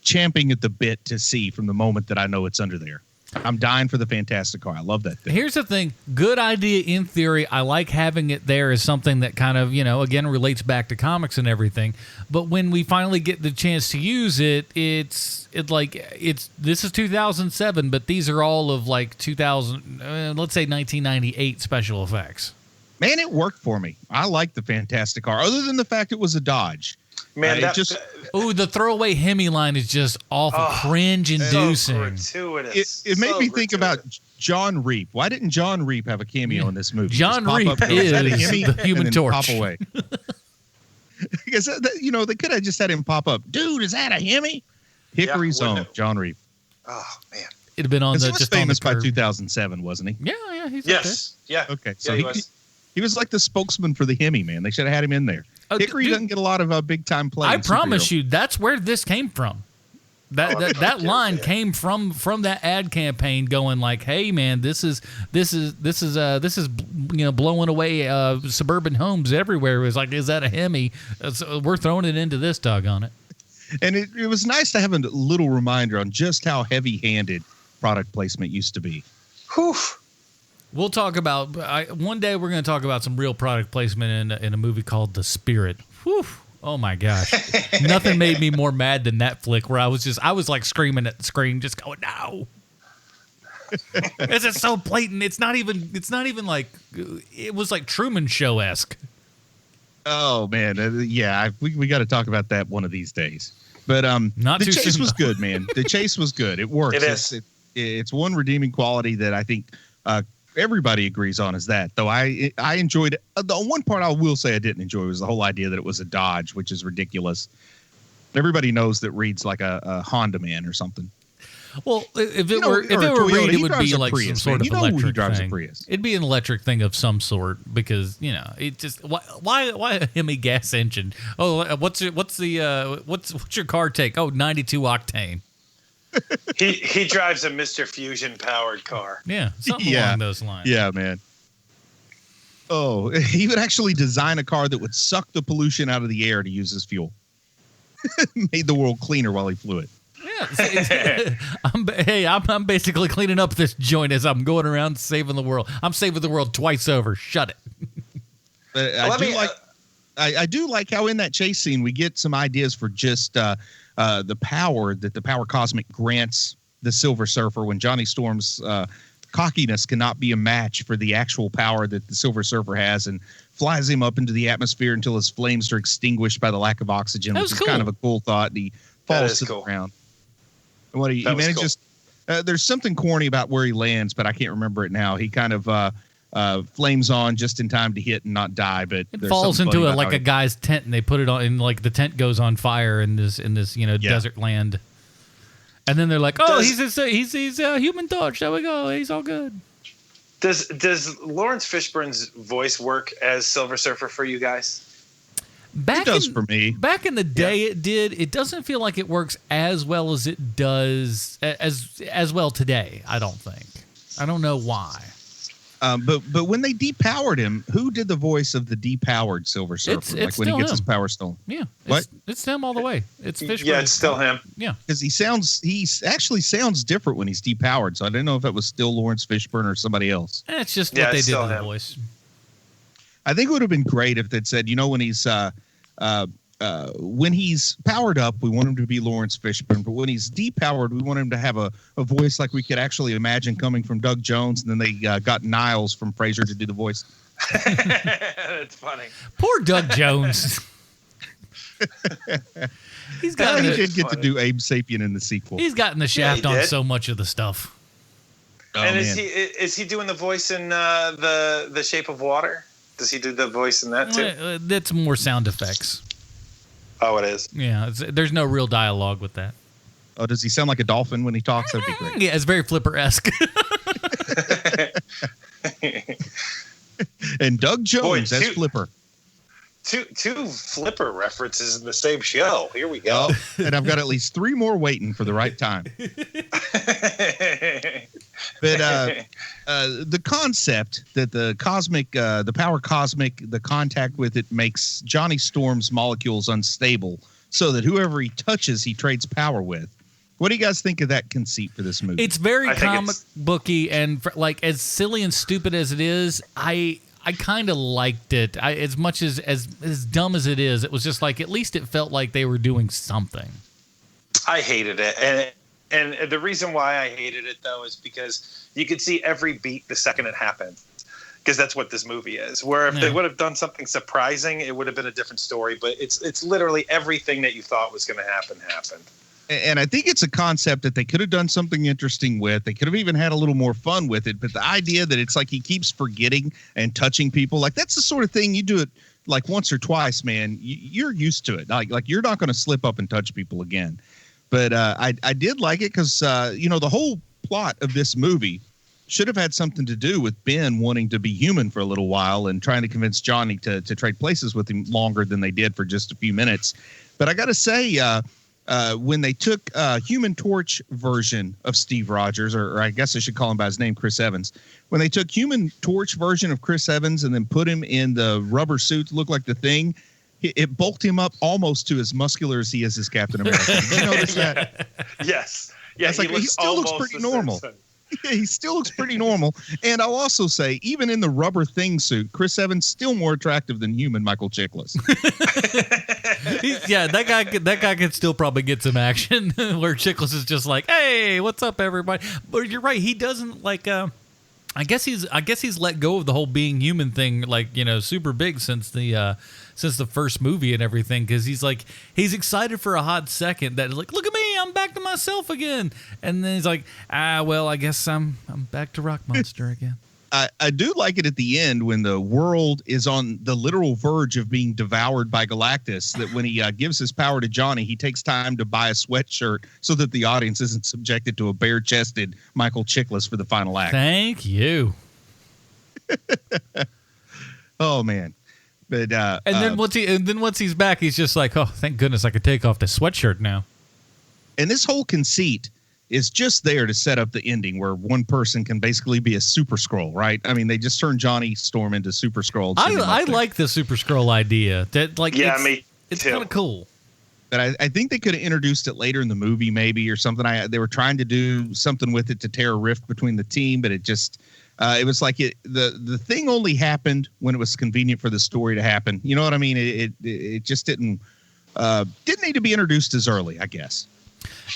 champing at the bit to see from the moment that I know it's under there. I'm dying for the Fantastic Car. I love that thing. Here's the thing. Good idea in theory. I like having it there as something that kind of, again, relates back to comics and everything. But when we finally get the chance to use it, this is 2007, but these are all of like 1998 special effects. Man, it worked for me. I like the Fantastic Car, other than the fact it was a Dodge. Man, the throwaway Hemi line is just awful, cringe-inducing. So gratuitous. It made me think about John Reap. Why didn't John Reap have a cameo in this movie? John Reap is the Human Torch. Pop away. Because they could have just had him pop up. Dude, is that a Hemi? Hickory's own John Reap. Oh man, it'd have been on the. He was famous by 2007, wasn't he? Yeah, he's yeah. Okay, so he was like the spokesman for the Hemi, man. They should have had him in there. Hickory doesn't get a lot of big time play. I promise you, that's where this came from. That line came from that ad campaign, going like, "Hey, man, this is blowing away suburban homes everywhere." It was like, "Is that a Hemi?" So we're throwing it into this doggone it. And it was nice to have a little reminder on just how heavy-handed product placement used to be. Whew. We'll talk about one day. We're going to talk about some real product placement in a movie called The Spirit. Whew. Oh my gosh! Nothing made me more mad than that flick. Where I was like screaming at the screen, just going, "No!" It's just so blatant. It's not even like it was like Truman Show-esque. Oh man, yeah, we got to talk about that one of these days. But the chase was good, man. The chase was good. It works. It is. It's one redeeming quality that I think everybody agrees on is that. Though I enjoyed it. The one part I will say I didn't enjoy was the whole idea that it was a Dodge, which is ridiculous. Everybody knows that Reed's like a Honda man or something. Well, if it were Reed, it would be like Prius, some sort of electric thing. It'd be an electric thing of some sort because it just why a Hemi gas engine? Oh, what's your car take? Oh, 92 octane. He drives a Mr. Fusion powered car. Yeah, something along those lines. Yeah, man. Oh, he would actually design a car that would suck the pollution out of the air to use as fuel. Made the world cleaner while he flew it. Yeah, I'm basically cleaning up this joint as I'm going around saving the world. I'm saving the world twice over. Shut it. I do like how in that chase scene we get some ideas for just the power that the power cosmic grants the Silver Surfer when Johnny Storm's cockiness cannot be a match for the actual power that the Silver Surfer has, and flies him up into the atmosphere until his flames are extinguished by the lack of oxygen, which is kind of a cool thought. And he falls to the ground. And what he manages, there's something corny about where he lands, but I can't remember it now. He kind of flames on just in time to hit and not die, but it falls into a guy's tent, and they put it on, and like the tent goes on fire in this desert land. And then they're like, "Oh, he's a Human Torch. There we go. He's all good." Does Lawrence Fishburne's voice work as Silver Surfer for you guys? It does for me. Back in the day, it did. It doesn't feel like it works as well as it does as well today. I don't think. I don't know why. But when they depowered him, who did the voice of the depowered Silver Surfer? It's when he gets him. His power stolen. Yeah. What? It's him all the way. It's Fishburne. Yeah, it's still him. Yeah. Because he actually sounds different when he's depowered. So I didn't know if that was still Lawrence Fishburne or somebody else. It's just what they did to the voice. I think it would have been great if they'd said, when he's powered up, we want him to be Lawrence Fishburne, but when he's depowered, we want him to have a voice like we could actually imagine coming from Doug Jones, and then they got Niles from Frasier to do the voice. That's funny. Poor Doug Jones. He did get to do Abe Sapien in the sequel. He's gotten the shaft on so much of the stuff. And is he doing the voice in the Shape of Water? Does he do the voice in that too? That's more sound effects. Oh, it is. Yeah, there's no real dialogue with that. Oh, does he sound like a dolphin when he talks? That'd be great. Yeah, it's very Flipper-esque. And Doug Jones as Flipper. Two Flipper references in the same show. Here we go. And I've got at least 3 more waiting for the right time. But the concept that the power cosmic, the contact with it makes Johnny Storm's molecules unstable, so that whoever he touches, he trades power with. What do you guys think of that conceit for this movie? It's very comic booky, and as silly and stupid as it is, I kind of liked it. As much as dumb as it is, it was just like, at least it felt like they were doing something. I hated it. And the reason why I hated it, though, is because you could see every beat the second it happened. because that's what this movie is. Where if they would have done something surprising, it would have been a different story. But it's literally everything that you thought was going to happen happened. And I think it's a concept that they could have done something interesting with. They could have even had a little more fun with it. But the idea that it's like he keeps forgetting and touching people, like that's the sort of thing you do it like once or twice, man. You're used to it. Like you're not going to slip up and touch people again. But I did like it because, the whole plot of this movie should have had something to do with Ben wanting to be human for a little while and trying to convince Johnny to trade places with him longer than they did for just a few minutes. But I got to say, when they took Human Torch version of Steve Rogers, or I guess I should call him by his name, Chris Evans, when they took Human Torch version of Chris Evans and then put him in the rubber suit to look like the Thing, it bulked him up almost to as muscular as he is as Captain America. Did you notice that? Yes. Yeah, he still looks pretty normal. Yeah, he still looks pretty normal. And I'll also say, even in the rubber Thing suit, Chris Evans still more attractive than human Michael Chiklis. Yeah, that guy could still probably get some action where Chiklis is just like, "Hey, what's up, everybody?" But you're right, he doesn't like. I guess he's let go of the whole being human thing, like, super big since the first movie and everything, because he's excited for a hot second that like, look at me, I'm back to myself again, and then he's like, well, I guess I'm back to Rock Monster again. I do like it at the end when the world is on the literal verge of being devoured by Galactus, that when he gives his power to Johnny, he takes time to buy a sweatshirt so that the audience isn't subjected to a bare-chested Michael Chiklis for the final act. Thank you. Oh, man. But and then once he's back, he's just like, oh, thank goodness I could take off the sweatshirt now. And this whole conceit is just there to set up the ending where one person can basically be a Super Skrull, right? I mean, they just turned Johnny Storm into Super Skrull. I like the Super Skrull idea. That it's kind of cool. But I think they could have introduced it later in the movie, maybe, or something. They were trying to do something with it to tear a rift between the team, but it just it was like the thing only happened when it was convenient for the story to happen. You know what I mean? It just didn't need to be introduced as early, I guess.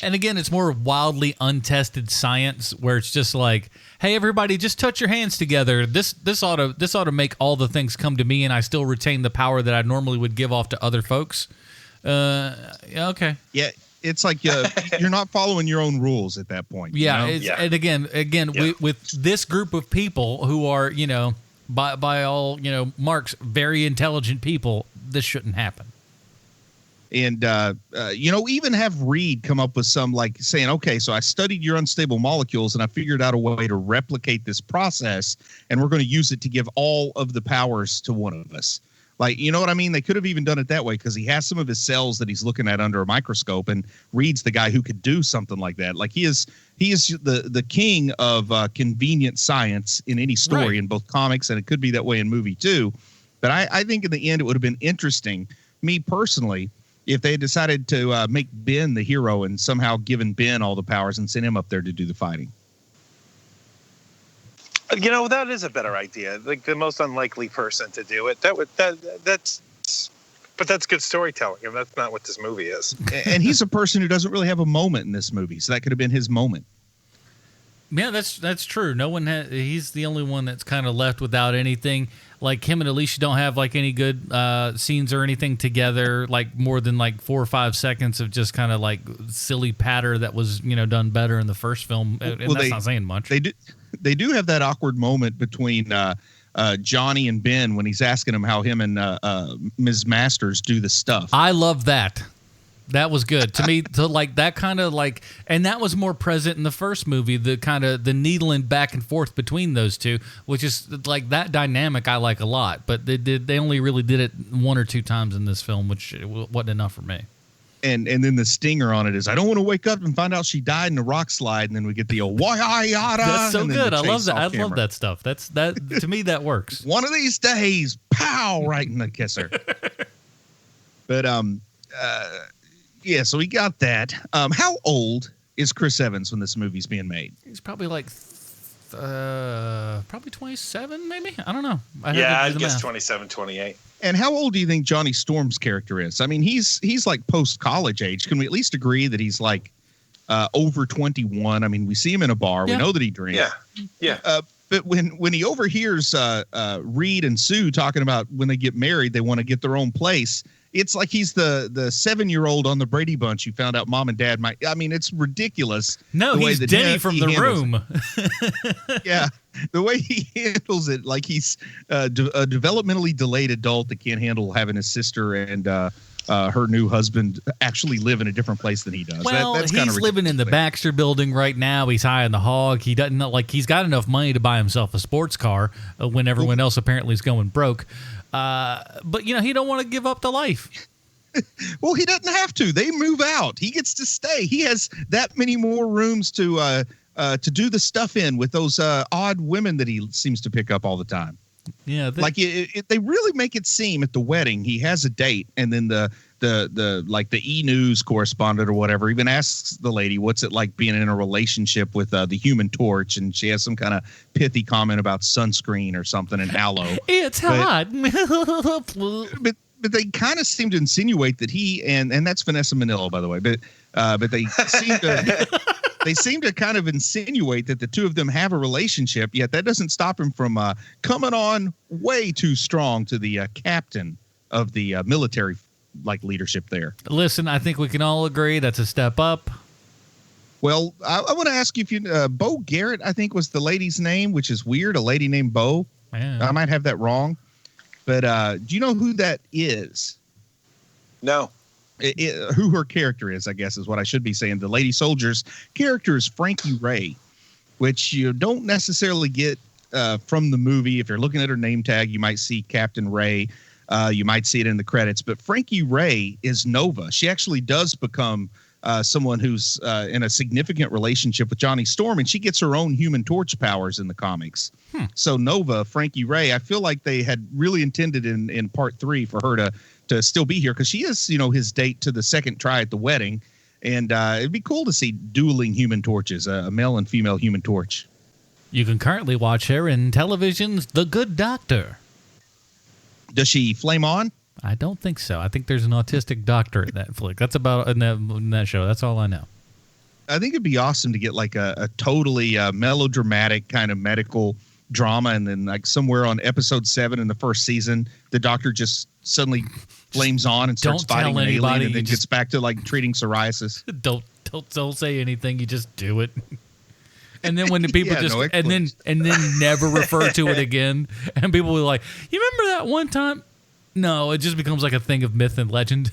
And again, it's more wildly untested science where it's just like, hey, everybody, just touch your hands together. This ought to make all the things come to me, and I still retain the power that I normally would give off to other folks. Okay. Yeah, it's like you're not following your own rules at that point. Yeah, and again, with this group of people who are, by all marks, very intelligent people, this shouldn't happen. And, even have Reed come up with some like saying, okay, so I studied your unstable molecules and I figured out a way to replicate this process, and we're going to use it to give all of the powers to one of us. Like, you know what I mean? They could have even done it that way because he has some of his cells that he's looking at under a microscope, and Reed's the guy who could do something like that. Like he is the king of convenient science in any story, right, in both comics, and it could be that way in movie too. But I think in the end it would have been interesting, me personally, if they had decided to make Ben the hero and somehow given Ben all the powers and sent him up there to do the fighting. That is a better idea. Like the most unlikely person to do it. That's good storytelling, and that's not what this movie is. And he's a person who doesn't really have a moment in this movie, so that could have been his moment. Yeah, that's true. No one he's the only one that's kind of left without anything. Like him and Alicia don't have like any good scenes or anything together, like more than like 4 or 5 seconds of just kind of like silly patter that was done better in the first film. And that's not saying much. They do have that awkward moment between Johnny and Ben when he's asking him how him and Ms. Masters do the stuff. I love that. That was good to me. To like that kind of like, and that was more present in the first movie. The kind of the needling back and forth between those two, which is like that dynamic I like a lot. But they only really did it 1 or 2 times in this film, which wasn't enough for me. And then the stinger on it is, I don't want to wake up and find out she died in a rock slide, and then we get the why yada. That's so good. I love that. I love that stuff. That to me that works. One of these days, pow, right in the kisser. But yeah, so we got that. How old is Chris Evans when this movie's being made? He's probably like probably 27, maybe. I don't know. I guess 27, 28. And how old do you think Johnny Storm's character is? I mean, he's like post-college age. Can we at least agree that he's like over 21? I mean, we see him in a bar. Yeah. We know that he drinks. Yeah. But when he overhears Reed and Sue talking about when they get married, they want to get their own place. It's like he's the 7-year-old on the Brady Bunch who found out mom and dad might. I mean, it's ridiculous. No, he's Denny from The Room. Yeah, the way he handles it, like he's a developmentally delayed adult that can't handle having his sister and her new husband actually live in a different place than he does. Well, that's he's living in the Baxter building right now. He's high on the hog. He doesn't like he's got enough money to buy himself a sports car when everyone else apparently is going broke. But he don't want to give up the life. Well, he doesn't have to. They move out. He gets to stay. He has that many more rooms to do the stuff in with those odd women that he seems to pick up all the time. Yeah, they really make it seem at the wedding he has a date, and then the E-News correspondent or whatever even asks the lady what's it like being in a relationship with the Human Torch, and she has some kind of pithy comment about sunscreen or something and aloe. It's hot. But they kind of seem to insinuate that he and that's Vanessa Manillo, by the way. But they seem to they seem to kind of insinuate that the two of them have a relationship. Yet that doesn't stop him from coming on way too strong to the captain of the military leadership there. Listen, I think we can all agree that's a step up. Well, I want to ask you if you Bo Garrett, I think was the lady's name, which is weird. A lady named Bo. Yeah. I might have that wrong. But do you know who that is? No. Who her character is, I guess, is what I should be saying. The lady soldier's character is Frankie Ray, which you don't necessarily get from the movie. If you're looking at her name tag, you might see Captain Ray. You might see it in the credits. But Frankie Ray is Nova. She actually does become someone who's in a significant relationship with Johnny Storm, and she gets her own Human Torch powers in the comics. So Nova, Frankie Ray, I feel like they had really intended in part 3 for her to still be here, because she is, his date to the second try at the wedding. And it'd be cool to see dueling Human Torches, a male and female Human Torch. You can currently watch her in television's The Good Doctor. Does she flame on? I don't think so. I think there's an autistic doctor in that flick. That's about in that show. That's all I know. I think it'd be awesome to get like a totally melodramatic kind of medical drama, and then like somewhere on episode 7 in the first season, the doctor just suddenly flames on and starts fighting an alien, and then gets back to like treating psoriasis. Don't say anything. You just do it. And then when the people and then never refer to it again, and people will be like, "You remember that one time?" No, it just becomes like a thing of myth and legend.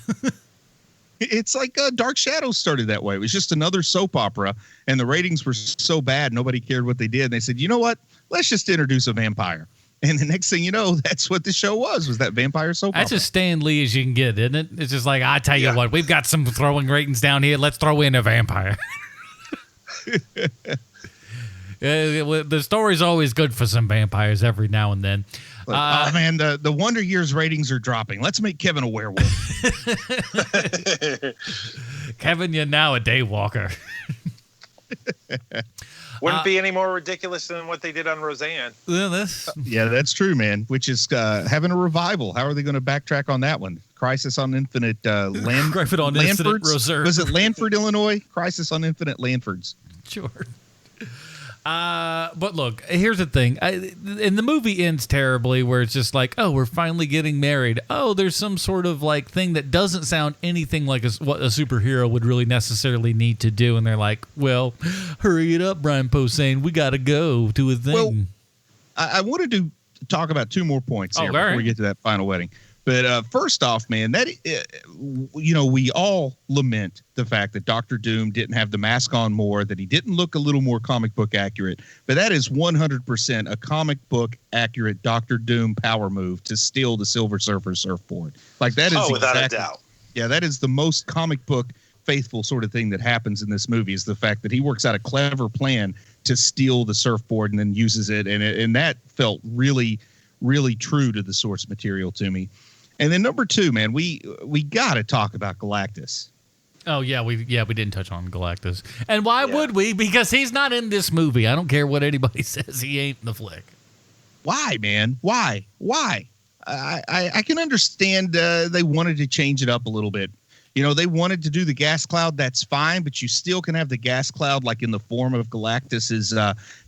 It's like Dark Shadows started that way. It was just another soap opera, and the ratings were so bad, nobody cared what they did. And they said, you know what? Let's just introduce a vampire. And the next thing you know, that's what the show was that vampire soap opera. That's as Stan Lee as you can get, isn't it? It's just like, I tell you what, we've got some throwing ratings down here. Let's throw in a vampire. The story's always good for some vampires every now and then. Oh man, the Wonder Years ratings are dropping. Let's make Kevin a werewolf. Kevin, you're now a daywalker. Wouldn't be any more ridiculous than what they did on Roseanne. Yeah, that's true, man. Which is having a revival. How are they going to backtrack on that one? Crisis on Infinite Infinite Reserve. Was it Lanford, Illinois? Crisis on Infinite Lanfords. Sure. But look, here's the thing. And the movie ends terribly, where it's just like, oh, we're finally getting married. Oh, there's some sort of like thing that doesn't sound anything like what a superhero would really necessarily need to do. And they're like, well, hurry it up, Brian Posehn. We got to go to a thing. Well, I wanted to talk about 2 more points here before we get to that final wedding. But first off, man, that we all lament the fact that Dr. Doom didn't have the mask on more, that he didn't look a little more comic book accurate. But that is 100% a comic book accurate Dr. Doom power move to steal the Silver Surfer surfboard. Like that is without a doubt. Yeah, that is the most comic book faithful sort of thing that happens in this movie, is the fact that he works out a clever plan to steal the surfboard and then uses it, and that felt really, really true to the source material to me. And then number 2, man, we got to talk about Galactus. Oh yeah, we didn't touch on Galactus, and why would we? Because he's not in this movie. I don't care what anybody says; he ain't in the flick. Why, man? Why? I can understand they wanted to change it up a little bit. They wanted to do the gas cloud. That's fine, but you still can have the gas cloud like in the form of Galactus's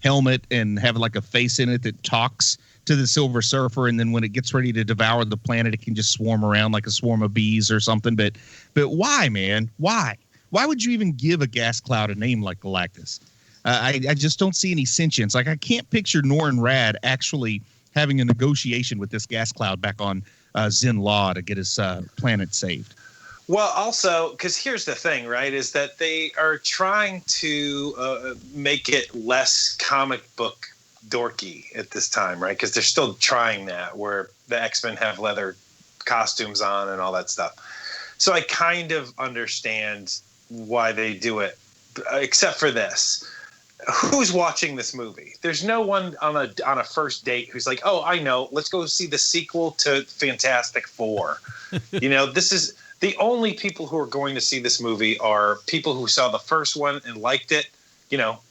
helmet and have like a face in it that talks to the Silver Surfer. And then when it gets ready to devour the planet, it can just swarm around like a swarm of bees or something. But why, man? Why? Why would you even give a gas cloud a name like Galactus? I just don't see any sentience. Like, I can't picture Norrin Rad actually having a negotiation with this gas cloud back on Zen Law to get his planet saved. Well, also, because here's the thing, right, is that they are trying to make it less comic book dorky at this time, right? Because they're still trying that, where the X-Men have leather costumes on and all that stuff. So I kind of understand why they do it, except for this. Who's watching this movie? There's no one on a first date who's like, oh, I know, let's go see the sequel to Fantastic Four. This is the only people who are going to see this movie are people who saw the first one and liked it,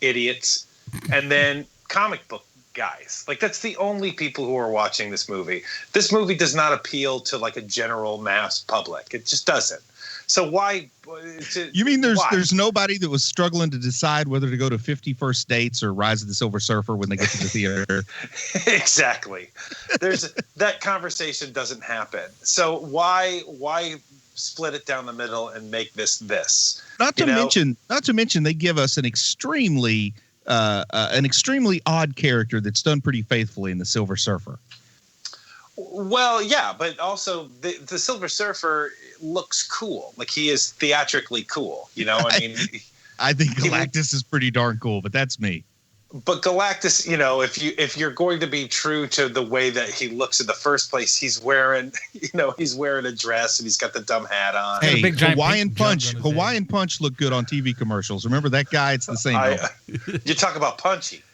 idiots, and then comic book guys. Like, that's the only people who are watching this movie. This movie does not appeal to like a general mass public. It just doesn't. So why? You mean there's nobody that was struggling to decide whether to go to 50 First Dates or Rise of the Silver Surfer when they get to the theater? Exactly. That conversation doesn't happen. So why split it down the middle and make this? Not to mention they give us an extremely odd character that's done pretty faithfully in the Silver Surfer. Well, yeah, but also the Silver Surfer looks cool. Like, he is theatrically cool. I mean, I think Galactus is pretty darn cool, but that's me. But Galactus, if you're going to be true to the way that he looks in the first place, he's wearing a dress and he's got the dumb hat on. Hey, big Hawaiian Punch looked good on TV commercials. Remember that guy? It's the same guy. You talk about punchy.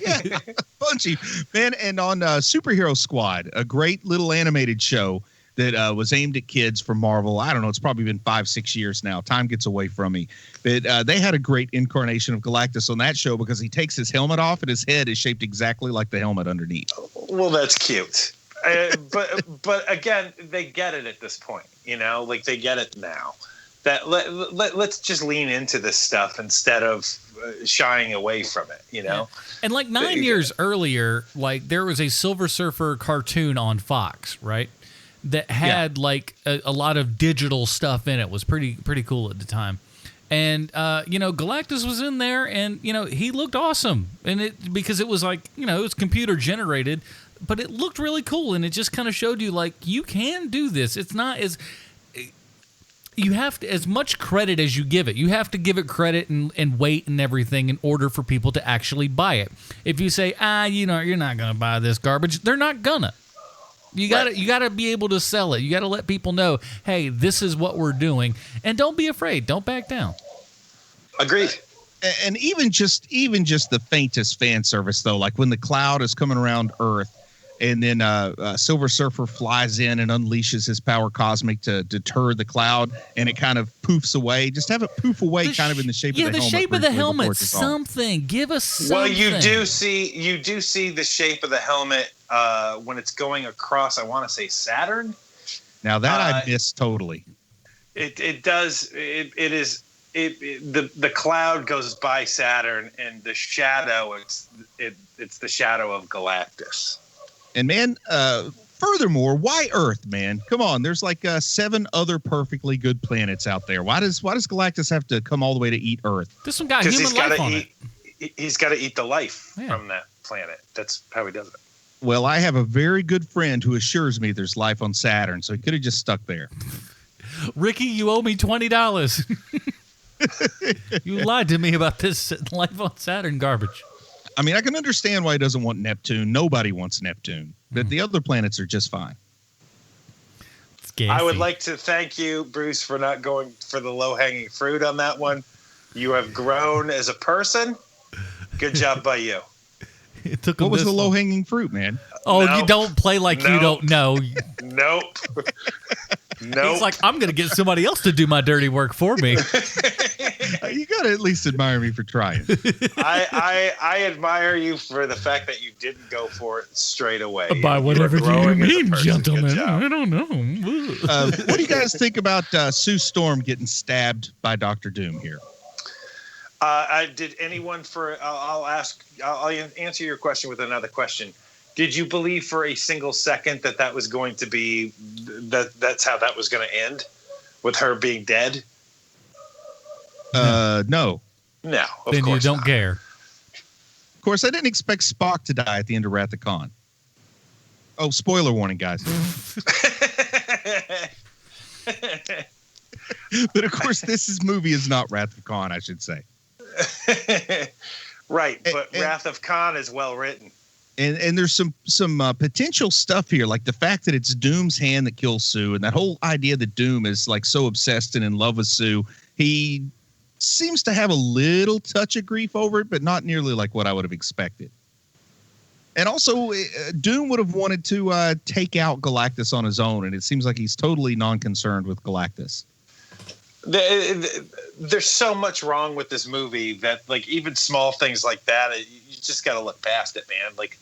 Yeah, punchy, man. And on Superhero Squad, a great little animated show that was aimed at kids from Marvel. I don't know. It's probably been 5-6 years now. Time gets away from me. But they had a great incarnation of Galactus on that show because he takes his helmet off and his head is shaped exactly like the helmet underneath. Well, that's cute. But again, they get it at this point. Like, they get it now. That let's just lean into this stuff instead of shying away from it, Yeah. And like 9 years earlier, like, there was a Silver Surfer cartoon on Fox, right? That had like a lot of digital stuff in it. Was pretty cool at the time. And Galactus was in there, and he looked awesome. And because it was like, it was computer generated, but it looked really cool, and it just kind of showed you like, you can do this. It's not as you have to, as much credit as you give it, you have to give it credit and weight and everything in order for people to actually buy it. If you say, you're not going to buy this garbage, they're not gonna. You gotta be able to sell it. You gotta let people know, hey, this is what we're doing, and don't be afraid. Don't back down. Agreed. And even just the faintest fan service, though, like when the cloud is coming around Earth, and then Silver Surfer flies in and unleashes his power cosmic to deter the cloud, and it kind of poofs away. Just have it poof away, kind of in the shape of the helmet. Yeah, the shape of the helmet. Something. Give us something. Well, you do see the shape of the helmet when it's going across. I want to say Saturn. Now that I missed totally. It does. The cloud goes by Saturn, and the shadow. It's the shadow of Galactus. And man, furthermore, why Earth, man? Come on, there's like 7 other perfectly good planets out there. Why does Galactus have to come all the way to eat Earth? This one got human life on it. He's got to eat the life from that planet. That's how he does it. Well, I have a very good friend who assures me there's life on Saturn, so he could have just stuck there. Ricky, you owe me $20. You lied to me about this life on Saturn garbage. I mean, I can understand why he doesn't want Neptune. Nobody wants Neptune. But the other planets are just fine. I would like to thank you, Bruce, for not going for the low-hanging fruit on that one. You have grown as a person. Good job by you. What was the low-hanging fruit, man? Oh, you don't play like you don't know. Nope. It's like, I'm going to get somebody else to do my dirty work for me. You got to at least admire me for trying. I admire you for the fact that you didn't go for it straight away. By whatever you you mean, Good gentlemen. job. I don't know. What do you guys think about Sue Storm getting stabbed by Dr. Doom here? Did anyone I'll answer your question with another question. Did you believe for a single second that was going to be that's how that was going to end, with her being dead? No. No, of then course you don't not. care. Of course, I didn't expect Spock to die at the end of Wrath of Khan. Oh, spoiler warning, guys. But of course, this movie is not Wrath of Khan, I should say. Right, but Wrath of Khan is well written. And there's some potential stuff here, like the fact that it's Doom's hand that kills Sue, and that whole idea that Doom is like so obsessed and in love with Sue. He seems to have a little touch of grief over it, but not nearly like what I would have expected. And also, Doom would have wanted to take out Galactus on his own, and it seems like he's totally non-concerned with Galactus. There's so much wrong with this movie that, like, even small things like that, you just got to look past it, man. Like,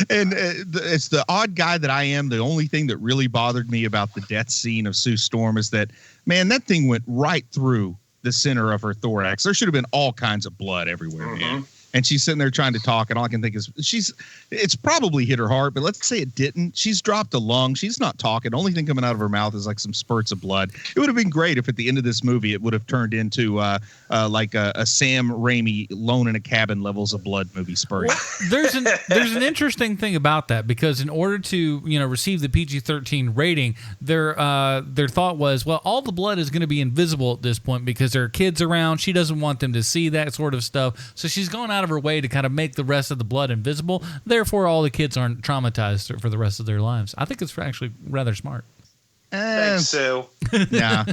and it's the odd guy that I am. The only thing that really bothered me about the death scene of Sue Storm is that, man, that thing went right through the center of her thorax. There should have been all kinds of blood everywhere, man. And she's sitting there trying to talk, and all I can think is it's probably hit her heart, but let's say it didn't. She's dropped a lung. She's not talking. The only thing coming out of her mouth is like some spurts of blood. It would have been great if at the end of this movie it would have turned into like a Sam Raimi Lone in a Cabin levels of blood movie spurting. There's an interesting thing about that, because in order to receive the PG-13 rating, their thought was, well, all the blood is going to be invisible at this point because there are kids around. She doesn't want them to see that sort of stuff, so she's going out of her way to kind of make the rest of the blood invisible. Therefore, all the kids aren't traumatized for the rest of their lives. I think it's actually rather smart. thanks, Sue. Yeah,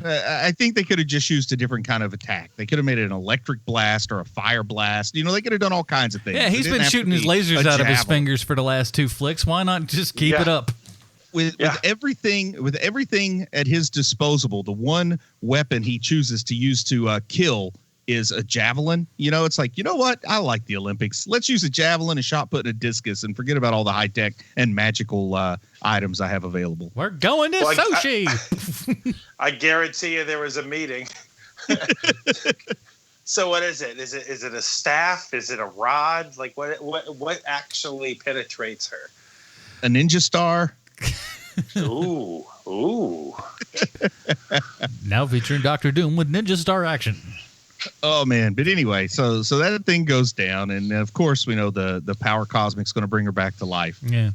I think they could have just used a different kind of attack. They could have made it an electric blast or a fire blast. They could have done all kinds of things. Yeah, he's been shooting his lasers out of his fingers for the last 2 flicks. Why not just keep it up? With everything at his disposal, the one weapon he chooses to use to kill is a javelin. It's like, you know what? I like the Olympics. Let's use a javelin, a shot put, and a discus, and forget about all the high tech and magical items I have available. We're going to sushi. I guarantee you there was a meeting. So what is it? Is it a staff? Is it a rod? Like what actually penetrates her? A ninja star. Ooh. Now featuring Dr. Doom with Ninja Star action. Oh man! But anyway, so that thing goes down, and of course we know the power cosmic's going to bring her back to life. Yeah,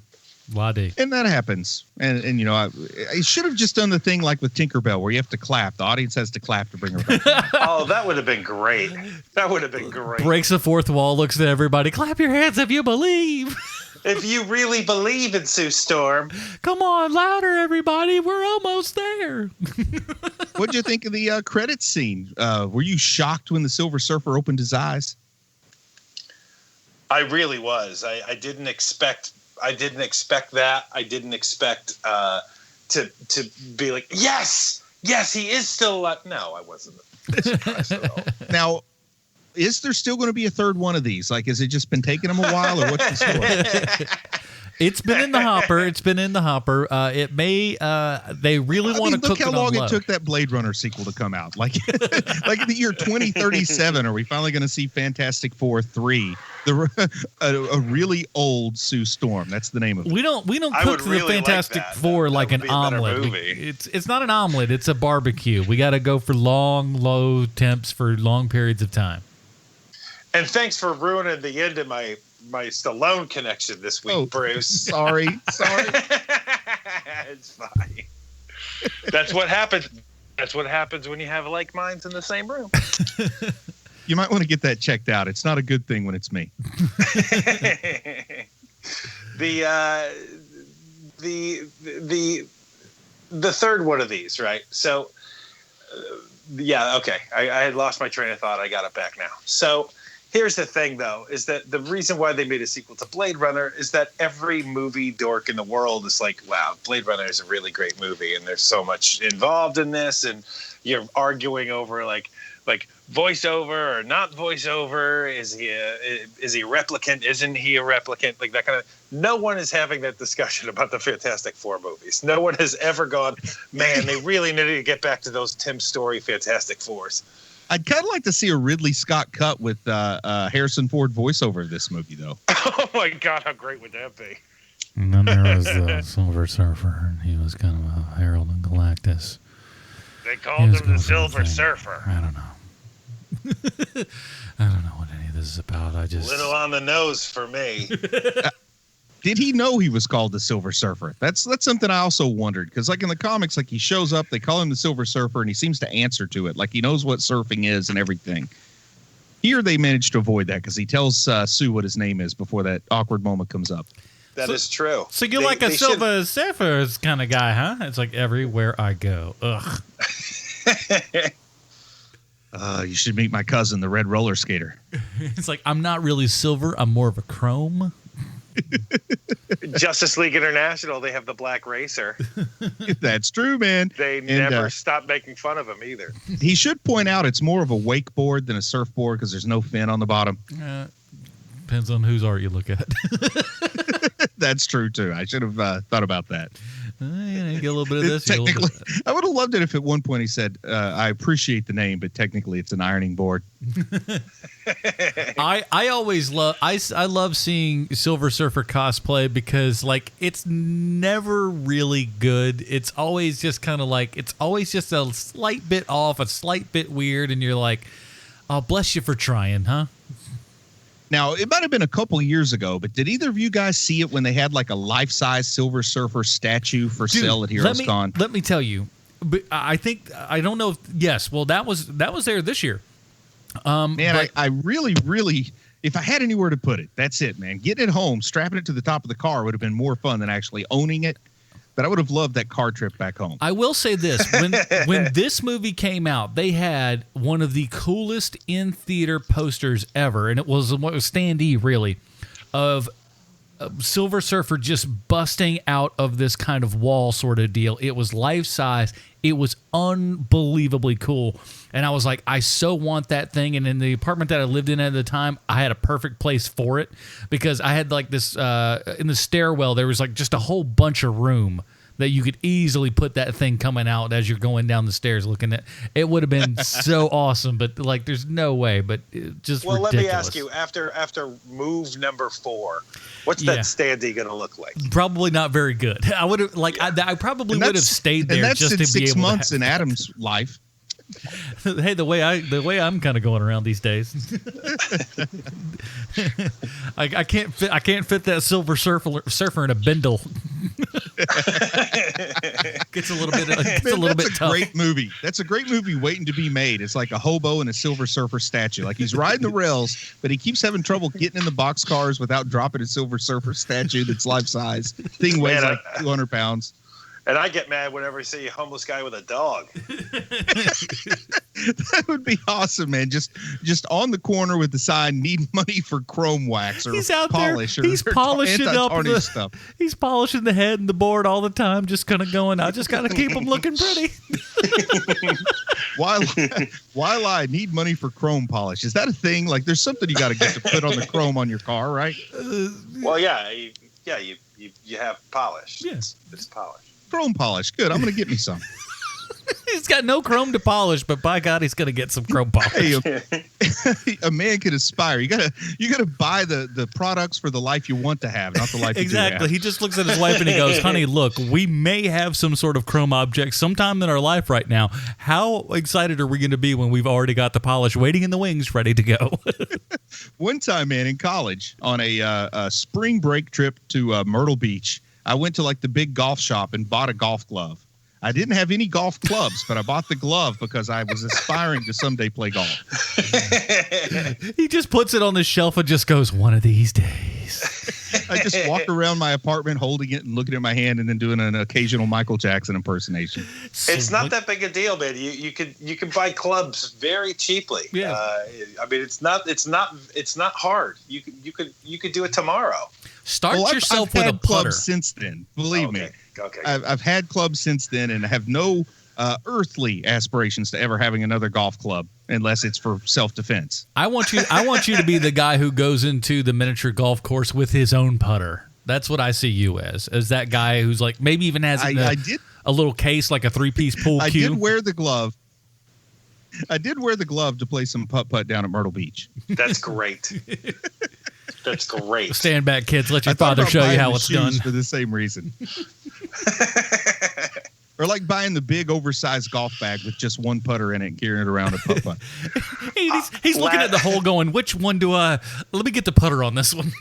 Lade. And that happens. And I should have just done the thing like with Tinkerbell, where you have to clap. The audience has to clap to bring her back to life. Oh, that would have been great. That would have been great. Breaks the fourth wall, looks at everybody. Clap your hands if you believe. If you really believe in Sue Storm. Come on, louder, everybody. We're almost there. What'd you think of the credits scene? Were you shocked when the Silver Surfer opened his eyes? I really was. I didn't expect that. I didn't expect to be like, yes, he is still alive. No, I wasn't surprised at all. Now, is there still going to be a third one of these? Like, has it just been taking them a while, or what's the story? It's been in the hopper. It may. They really want to cook it on low. Look how long it took that Blade Runner sequel to come out. Like in the year 2037, are we finally going to see Fantastic Four 3? A really old Sue Storm. That's the name of it. We don't cook the Fantastic Four like an omelet. It's not an omelet. It's a barbecue. We got to go for long, low temps for long periods of time. And thanks for ruining the end of my Stallone connection this week, Bruce. Sorry. It's fine. That's what happens. That's what happens when you have like minds in the same room. You might want to get that checked out. It's not a good thing when it's me. The third one of these, right? So, yeah, okay. I had lost my train of thought. I got it back now. So Here's the thing, though, is that the reason why they made a sequel to Blade Runner is that every movie dork in the world is like, wow, Blade Runner is a really great movie, and there's so much involved in this, and you're arguing over like voiceover or not voiceover. Is he a replicant? Isn't he a replicant? Like that kind of. No one is having that discussion about the Fantastic Four movies. No one has ever gone, man, they really needed to get back to those Tim Story Fantastic Fours. I'd kind of like to see a Ridley Scott cut with Harrison Ford voiceover of this movie, though. Oh my God, how great would that be? And then there was the Silver Surfer, and he was kind of a Herald and Galactus. They called him the Silver Surfer. I don't know. I don't know what any of this is about. I just little on the nose for me. Did he know he was called the Silver Surfer? That's something I also wondered, because like in the comics, like he shows up, they call him the Silver Surfer, and he seems to answer to it, like he knows what surfing is and everything. Here they managed to avoid that because he tells Sue what his name is before that awkward moment comes up. That is true. So you're like a Silver Surfer kind of guy, huh? It's like everywhere I go. Ugh. You should meet my cousin, the red roller skater. It's like, I'm not really silver. I'm more of a chrome. Justice League International, they have the Black Racer. That's true, man. They never stop making fun of him either. He should point out it's more of a wakeboard than a surfboard because there's no fin on the bottom. Depends on whose art you look at. That's true, too. I should have thought about that. You get a little bit of this. Technically, I would have loved it if at one point he said, I appreciate the name, but technically it's an ironing board. I always love I love seeing Silver Surfer cosplay because like it's never really good. It's always just kind of like it's always just a slight bit off, a slight bit weird, and you're like, oh, bless you for trying, huh? Now, it might have been a couple years ago, but did either of you guys see it when they had like a life-size Silver Surfer statue for sale at Heroes Con? Let me tell you, but I think I don't know. Yes, well, that was there this year. Man, I really, if I had anywhere to put it, that's it, man. Getting it home, strapping it to the top of the car would have been more fun than actually owning it. But I would have loved that car trip back home. I will say this. When this movie came out, they had one of the coolest in-theater posters ever, and it was standee, really, of Silver Surfer just busting out of this kind of wall sort of deal. It was life-size. It was unbelievably cool. And I was like, I so want that thing. And in the apartment that I lived in at the time, I had a perfect place for it because I had like this in the stairwell, there was like just a whole bunch of room that you could easily put that thing coming out as you're going down the stairs looking at. It would have been so awesome, but like there's no way, but just ridiculous. Let me ask you, after move number 4, what's that standee going to look like? Probably not very good. I would have I probably would have stayed there just to be able to. And that's in 6 months in Adam's life. Hey, the way I'm kind of going around these days, I can't fit that Silver Surfer in a bindle. Gets a little bit tough. That's a great movie. That's a great movie waiting to be made. It's like a hobo in a Silver Surfer statue. Like he's riding the rails, but he keeps having trouble getting in the boxcars without dropping a Silver Surfer statue that's life size. Thing weighs like 200 pounds. And I get mad whenever I see a homeless guy with a dog. That would be awesome, man. Just on the corner with the sign, need money for chrome wax or he's out polish. There. He's polishing up stuff. He's polishing the head and the board all the time, just kind of going, I just got to keep them looking pretty. While I need money for chrome polish. Is that a thing? Like there's something you got to get to put on the chrome on your car, right? Well, you have polish. Yes. It's polish. Chrome polish. Good. I'm going to get me some. He's got no chrome to polish, but by God, he's going to get some chrome polish. Hey, a man can aspire. You gotta buy the products for the life you want to have, not the life you do have. Exactly. He just looks at his wife and he goes, honey, look, we may have some sort of chrome object sometime in our life right now. How excited are we going to be when we've already got the polish waiting in the wings ready to go? One time, man, in college, on a spring break trip to Myrtle Beach, I went to like the big golf shop and bought a golf glove. I didn't have any golf clubs, but I bought the glove because I was aspiring to someday play golf. He just puts it on the shelf and just goes, one of these days. I just walk around my apartment holding it and looking at my hand and then doing an occasional Michael Jackson impersonation. It's not that big a deal, man. You can buy clubs very cheaply. Yeah. I mean, it's not hard. You could do it tomorrow. Start yourself I've with had a putter. clubs since then. Believe me. Okay. I've had clubs since then and have no earthly aspirations to ever having another golf club unless it's for self-defense. I want you to be the guy who goes into the miniature golf course with his own putter. That's what I see you as that guy who's like maybe even has a little case like a 3-piece pool cue. I did wear the glove. I did wear the glove to play some putt-putt down at Myrtle Beach. That's great. That's great. Stand back, kids. Let your father show you how it's done. For the same reason. Or like buying the big oversized golf bag with just one putter in it and carrying it around a putt-putt. He's looking at the hole going, which one do I... Let me get the putter on this one.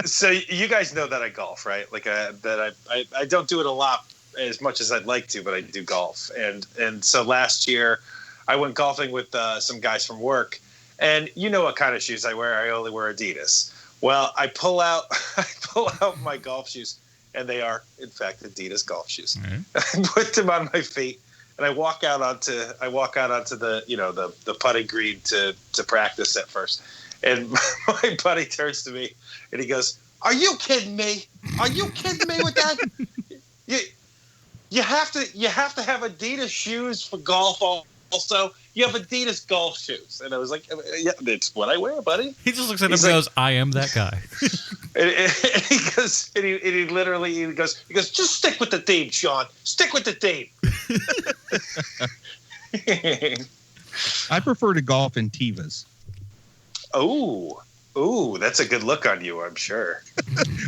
So you guys know that I golf, right? Like that I don't do it a lot as much as I'd like to, but I do golf. And so last year I went golfing with some guys from work. And you know what kind of shoes I wear. I only wear Adidas. Well, I pull out my golf shoes, and they are, in fact, Adidas golf shoes. Mm-hmm. I put them on my feet, and I walk out onto the putting green to practice at first. And my buddy turns to me, and he goes, "Are you kidding me? Are you kidding me with that? You have to have Adidas shoes for golf also." You have Adidas golf shoes. And I was like, yeah, that's what I wear, buddy. He just looks at him and goes, I am that guy. and he goes, just stick with the theme, Sean. Stick with the theme. I prefer to golf in Tevas. Oh, that's a good look on you, I'm sure.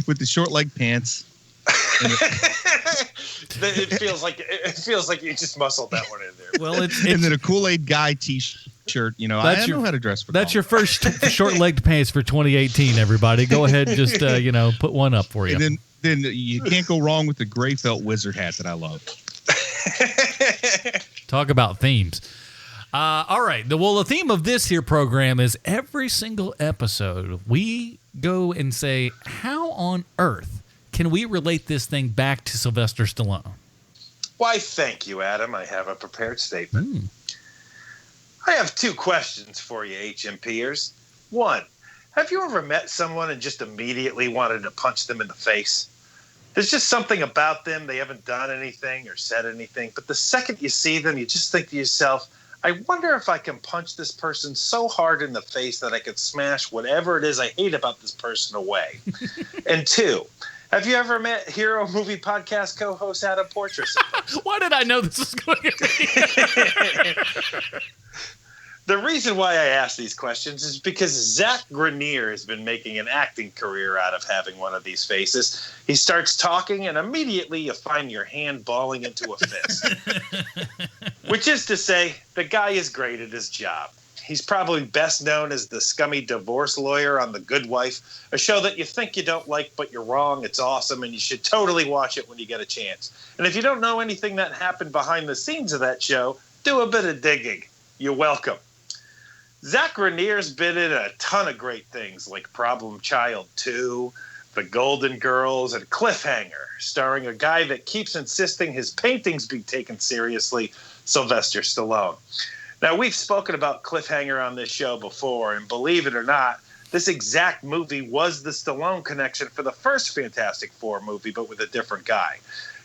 With the short leg pants. It feels like you just muscled that one in there. Well, it's and then a Kool-Aid Guy T-shirt. You know, I know how to dress for that's golf. your first short-legged pants for 2018. Everybody, go ahead, and just put one up for you. And then you can't go wrong with the gray felt wizard hat that I love. Talk about themes. All right. The theme of this here program is every single episode we go and say, how on earth can we relate this thing back to Sylvester Stallone? Why, thank you, Adam. I have a prepared statement. I have 2 questions for you, HMPers. 1, have you ever met someone and just immediately wanted to punch them in the face? There's just something about them. They haven't done anything or said anything. But the second you see them, you just think to yourself, I wonder if I can punch this person so hard in the face that I could smash whatever it is I hate about this person away. And 2, have you ever met Hero Movie Podcast co-host Adam Portrais? Why did I know this was going to be? The reason why I ask these questions is because Zach Grenier has been making an acting career out of having one of these faces. He starts talking, and immediately you find your hand balling into a fist. Which is to say, the guy is great at his job. He's probably best known as the scummy divorce lawyer on The Good Wife, a show that you think you don't like, but you're wrong. It's awesome, and you should totally watch it when you get a chance. And if you don't know anything that happened behind the scenes of that show, do a bit of digging. You're welcome. Zach Grenier's been in a ton of great things like Problem Child 2, The Golden Girls, and Cliffhanger, starring a guy that keeps insisting his paintings be taken seriously, Sylvester Stallone. Now, we've spoken about Cliffhanger on this show before, and believe it or not, this exact movie was the Stallone connection for the first Fantastic Four movie, but with a different guy.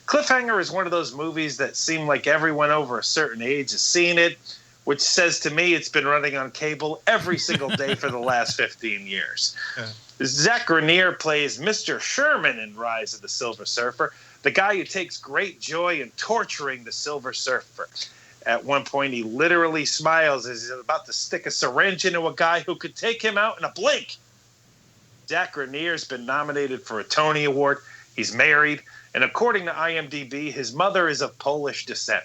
Cliffhanger is one of those movies that seem like everyone over a certain age has seen it, which says to me it's been running on cable every single day for the last 15 years. Zach Grenier plays Mr. Sherman in Rise of the Silver Surfer, the guy who takes great joy in torturing the Silver Surfer. At one point, he literally smiles as he's about to stick a syringe into a guy who could take him out in a blink. Zach Grenier's been nominated for a Tony Award. He's married, and according to IMDb, his mother is of Polish descent.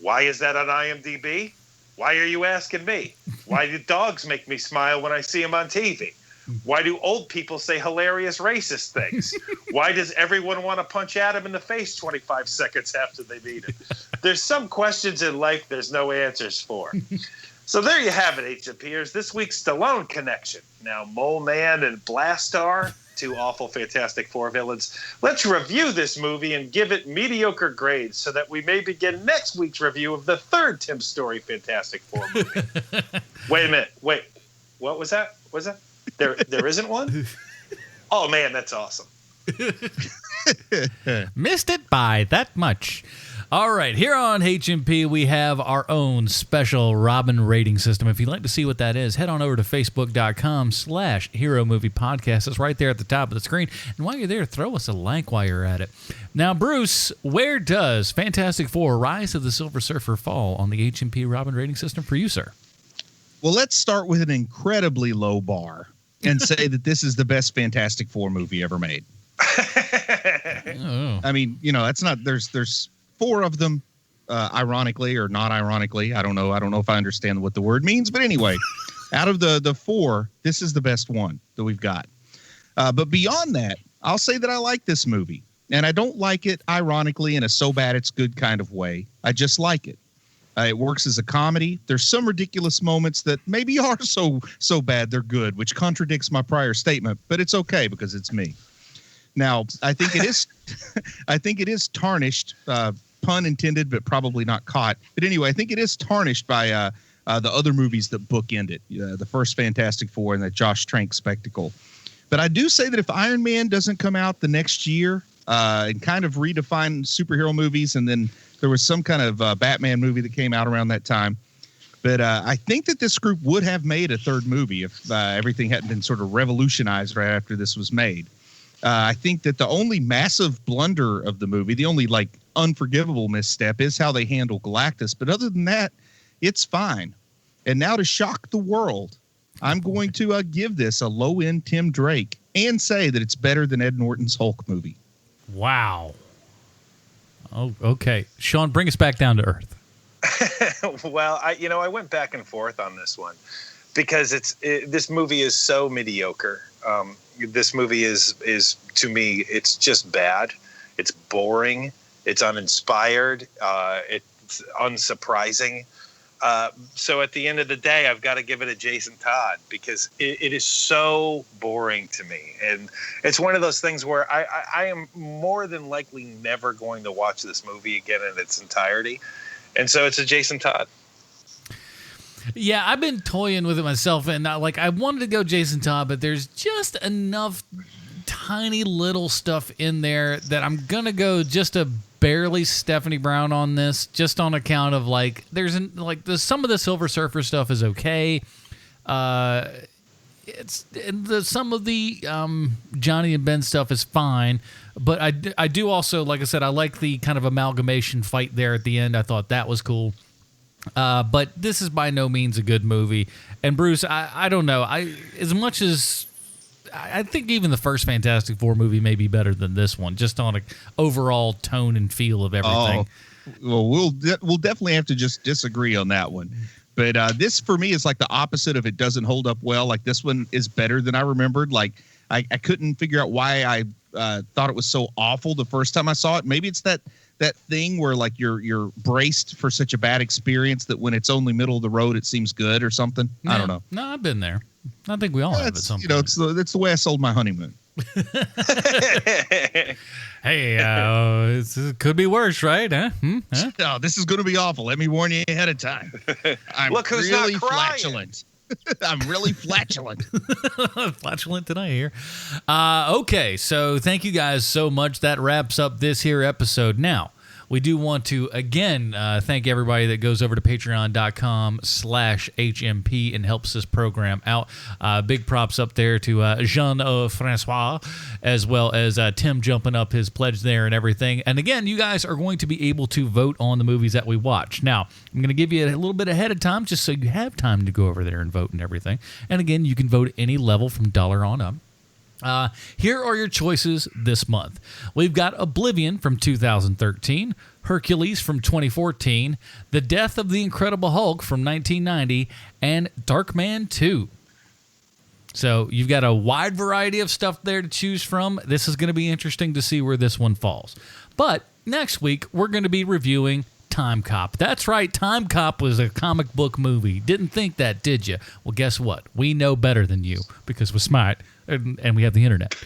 Why is that on IMDb? Why are you asking me? Why do dogs make me smile when I see them on TV? Why do old people say hilarious racist things? Why does everyone want to punch Adam in the face 25 seconds after they meet him? There's some questions in life there's no answers for. So there you have it, HMPers. This week's Stallone connection. Now, Mole Man and Blastar, two awful Fantastic Four villains. Let's review this movie and give it mediocre grades so that we may begin next week's review of the third Tim Story Fantastic Four movie. Wait a minute. Wait. What was that? What was that? There isn't one? Oh, man, that's awesome. Missed it by that much. All right, here on HMP, we have our own special Robin rating system. If you'd like to see what that is, head on over to Facebook.com/Hero Movie Podcast. It's right there at the top of the screen. And while you're there, throw us a like while you're at it. Now, Bruce, where does Fantastic Four Rise of the Silver Surfer fall on the HMP Robin rating system for you, sir? Well, let's start with an incredibly low bar and say that this is the best Fantastic Four movie ever made. Oh. I mean, that's not, there's four of them, ironically or not ironically. I don't know if I understand what the word means, but anyway, out of the four, this is the best one that we've got. But beyond that, I'll say that I like this movie, and I don't like it ironically in a so bad it's good kind of way. I just like it. It works as a comedy. There's some ridiculous moments that maybe are so bad they're good, which contradicts my prior statement, but it's okay because it's me. Now, I think it is tarnished, pun intended, but probably not caught. But anyway, I think it is tarnished by the other movies that bookend it, the first Fantastic Four and that Josh Trank spectacle. But I do say that if Iron Man doesn't come out the next year and kind of redefine superhero movies, and then there was some kind of Batman movie that came out around that time. But I think that this group would have made a third movie if everything hadn't been sort of revolutionized right after this was made. I think that the only massive blunder of the movie, the only unforgivable misstep, is how they handle Galactus. But other than that, it's fine. And now to shock the world, I'm going to give this a low-end Tim Drake and say that it's better than Ed Norton's Hulk movie. Wow. Oh, okay. Sean, bring us back down to earth. Well, I went back and forth on this one because this movie is so mediocre. This movie is to me, it's just bad. It's boring. It's uninspired. It's unsurprising. So at the end of the day, I've got to give it a Jason Todd because it is so boring to me. And it's one of those things where I am more than likely never going to watch this movie again in its entirety. And so it's a Jason Todd. Yeah, I've been toying with it myself, and I wanted to go Jason Todd, but there's just enough tiny little stuff in there that I'm gonna go just a barely Stephanie Brown on this, just on account of some of the Silver Surfer stuff is okay. Some of the Johnny and Ben stuff is fine, but I do also, like I said, I like the kind of amalgamation fight there at the end. I thought that was cool. But this is by no means a good movie. And Bruce, I don't know. As much as I think even the first Fantastic Four movie may be better than this one, just on an overall tone and feel of everything. Oh, well, we'll definitely have to just disagree on that one. But this for me is like the opposite of it doesn't hold up well. Like this one is better than I remembered. Like I couldn't figure out why I thought it was so awful the first time I saw it. Maybe it's that thing where like you're braced for such a bad experience that when it's only middle of the road, it seems good or something. Yeah. I don't know. No, I've been there. I think we all have at some point. It's the way I sold my honeymoon. Hey, it could be worse, right? Huh? Huh? No, this is going to be awful. Let me warn you ahead of time. I'm Look who's really not crying. flatulent. I'm really flatulent. Flatulent tonight here. Okay, so thank you guys so much. That wraps up this here episode. Now, we do want to, again, thank everybody that goes over to patreon.com/HMP and helps this program out. Big props up there to Jean-Francois, as well as Tim jumping up his pledge there and everything. And again, you guys are going to be able to vote on the movies that we watch. Now, I'm going to give you a little bit ahead of time just so you have time to go over there and vote and everything. And again, you can vote at any level from $1 on up. Here are your choices this month. We've got Oblivion from 2013, Hercules from 2014, The Death of the Incredible Hulk from 1990, and Darkman 2. So you've got a wide variety of stuff there to choose from. This is going to be interesting to see where this one falls. But next week, we're going to be reviewing Time Cop. That's right, Time Cop was a comic book movie. Didn't think that, did you? Well, guess what? We know better than you because we're smart and we have the internet.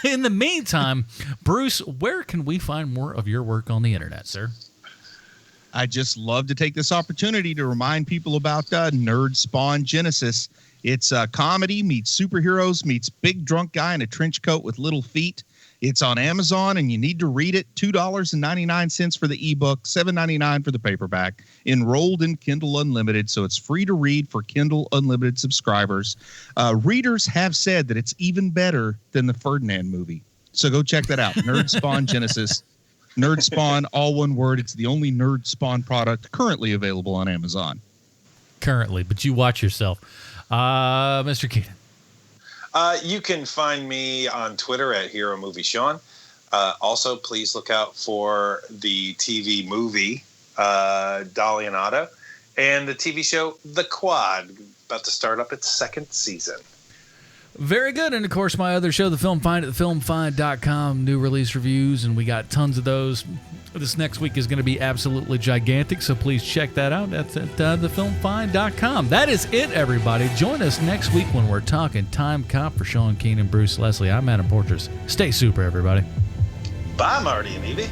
In the meantime, Bruce, where can we find more of your work on the internet, sir? I just love to take this opportunity to remind people about Nerd Spawn Genesis. It's comedy meets superheroes meets big drunk guy in a trench coat with little feet. It's on Amazon, and you need to read it. $2.99 for the ebook, $7.99 for the paperback. Enrolled in Kindle Unlimited, so it's free to read for Kindle Unlimited subscribers. Readers have said that it's even better than the Ferdinand movie. So go check that out. Nerd Spawn Genesis. Nerd Spawn, all one word. It's the only Nerd Spawn product currently available on Amazon. Currently, but you watch yourself. Mr. Keenan. You can find me on Twitter at Hero Movie Sean. Also, please look out for the TV movie Dolly and Otto and the TV show The Quad, about to start up its second season. Very good. And, of course, my other show, The Film Find, at thefilmfind.com, new release reviews, and we got tons of those. This next week is going to be absolutely gigantic, so please check that out. That's at thefilmfind.com. That is it, everybody. Join us next week when we're talking Time Cop. For Sean Keenan, Bruce Leslie, I'm Adam Portrais. Stay super, everybody. Bye, Marty and Evie.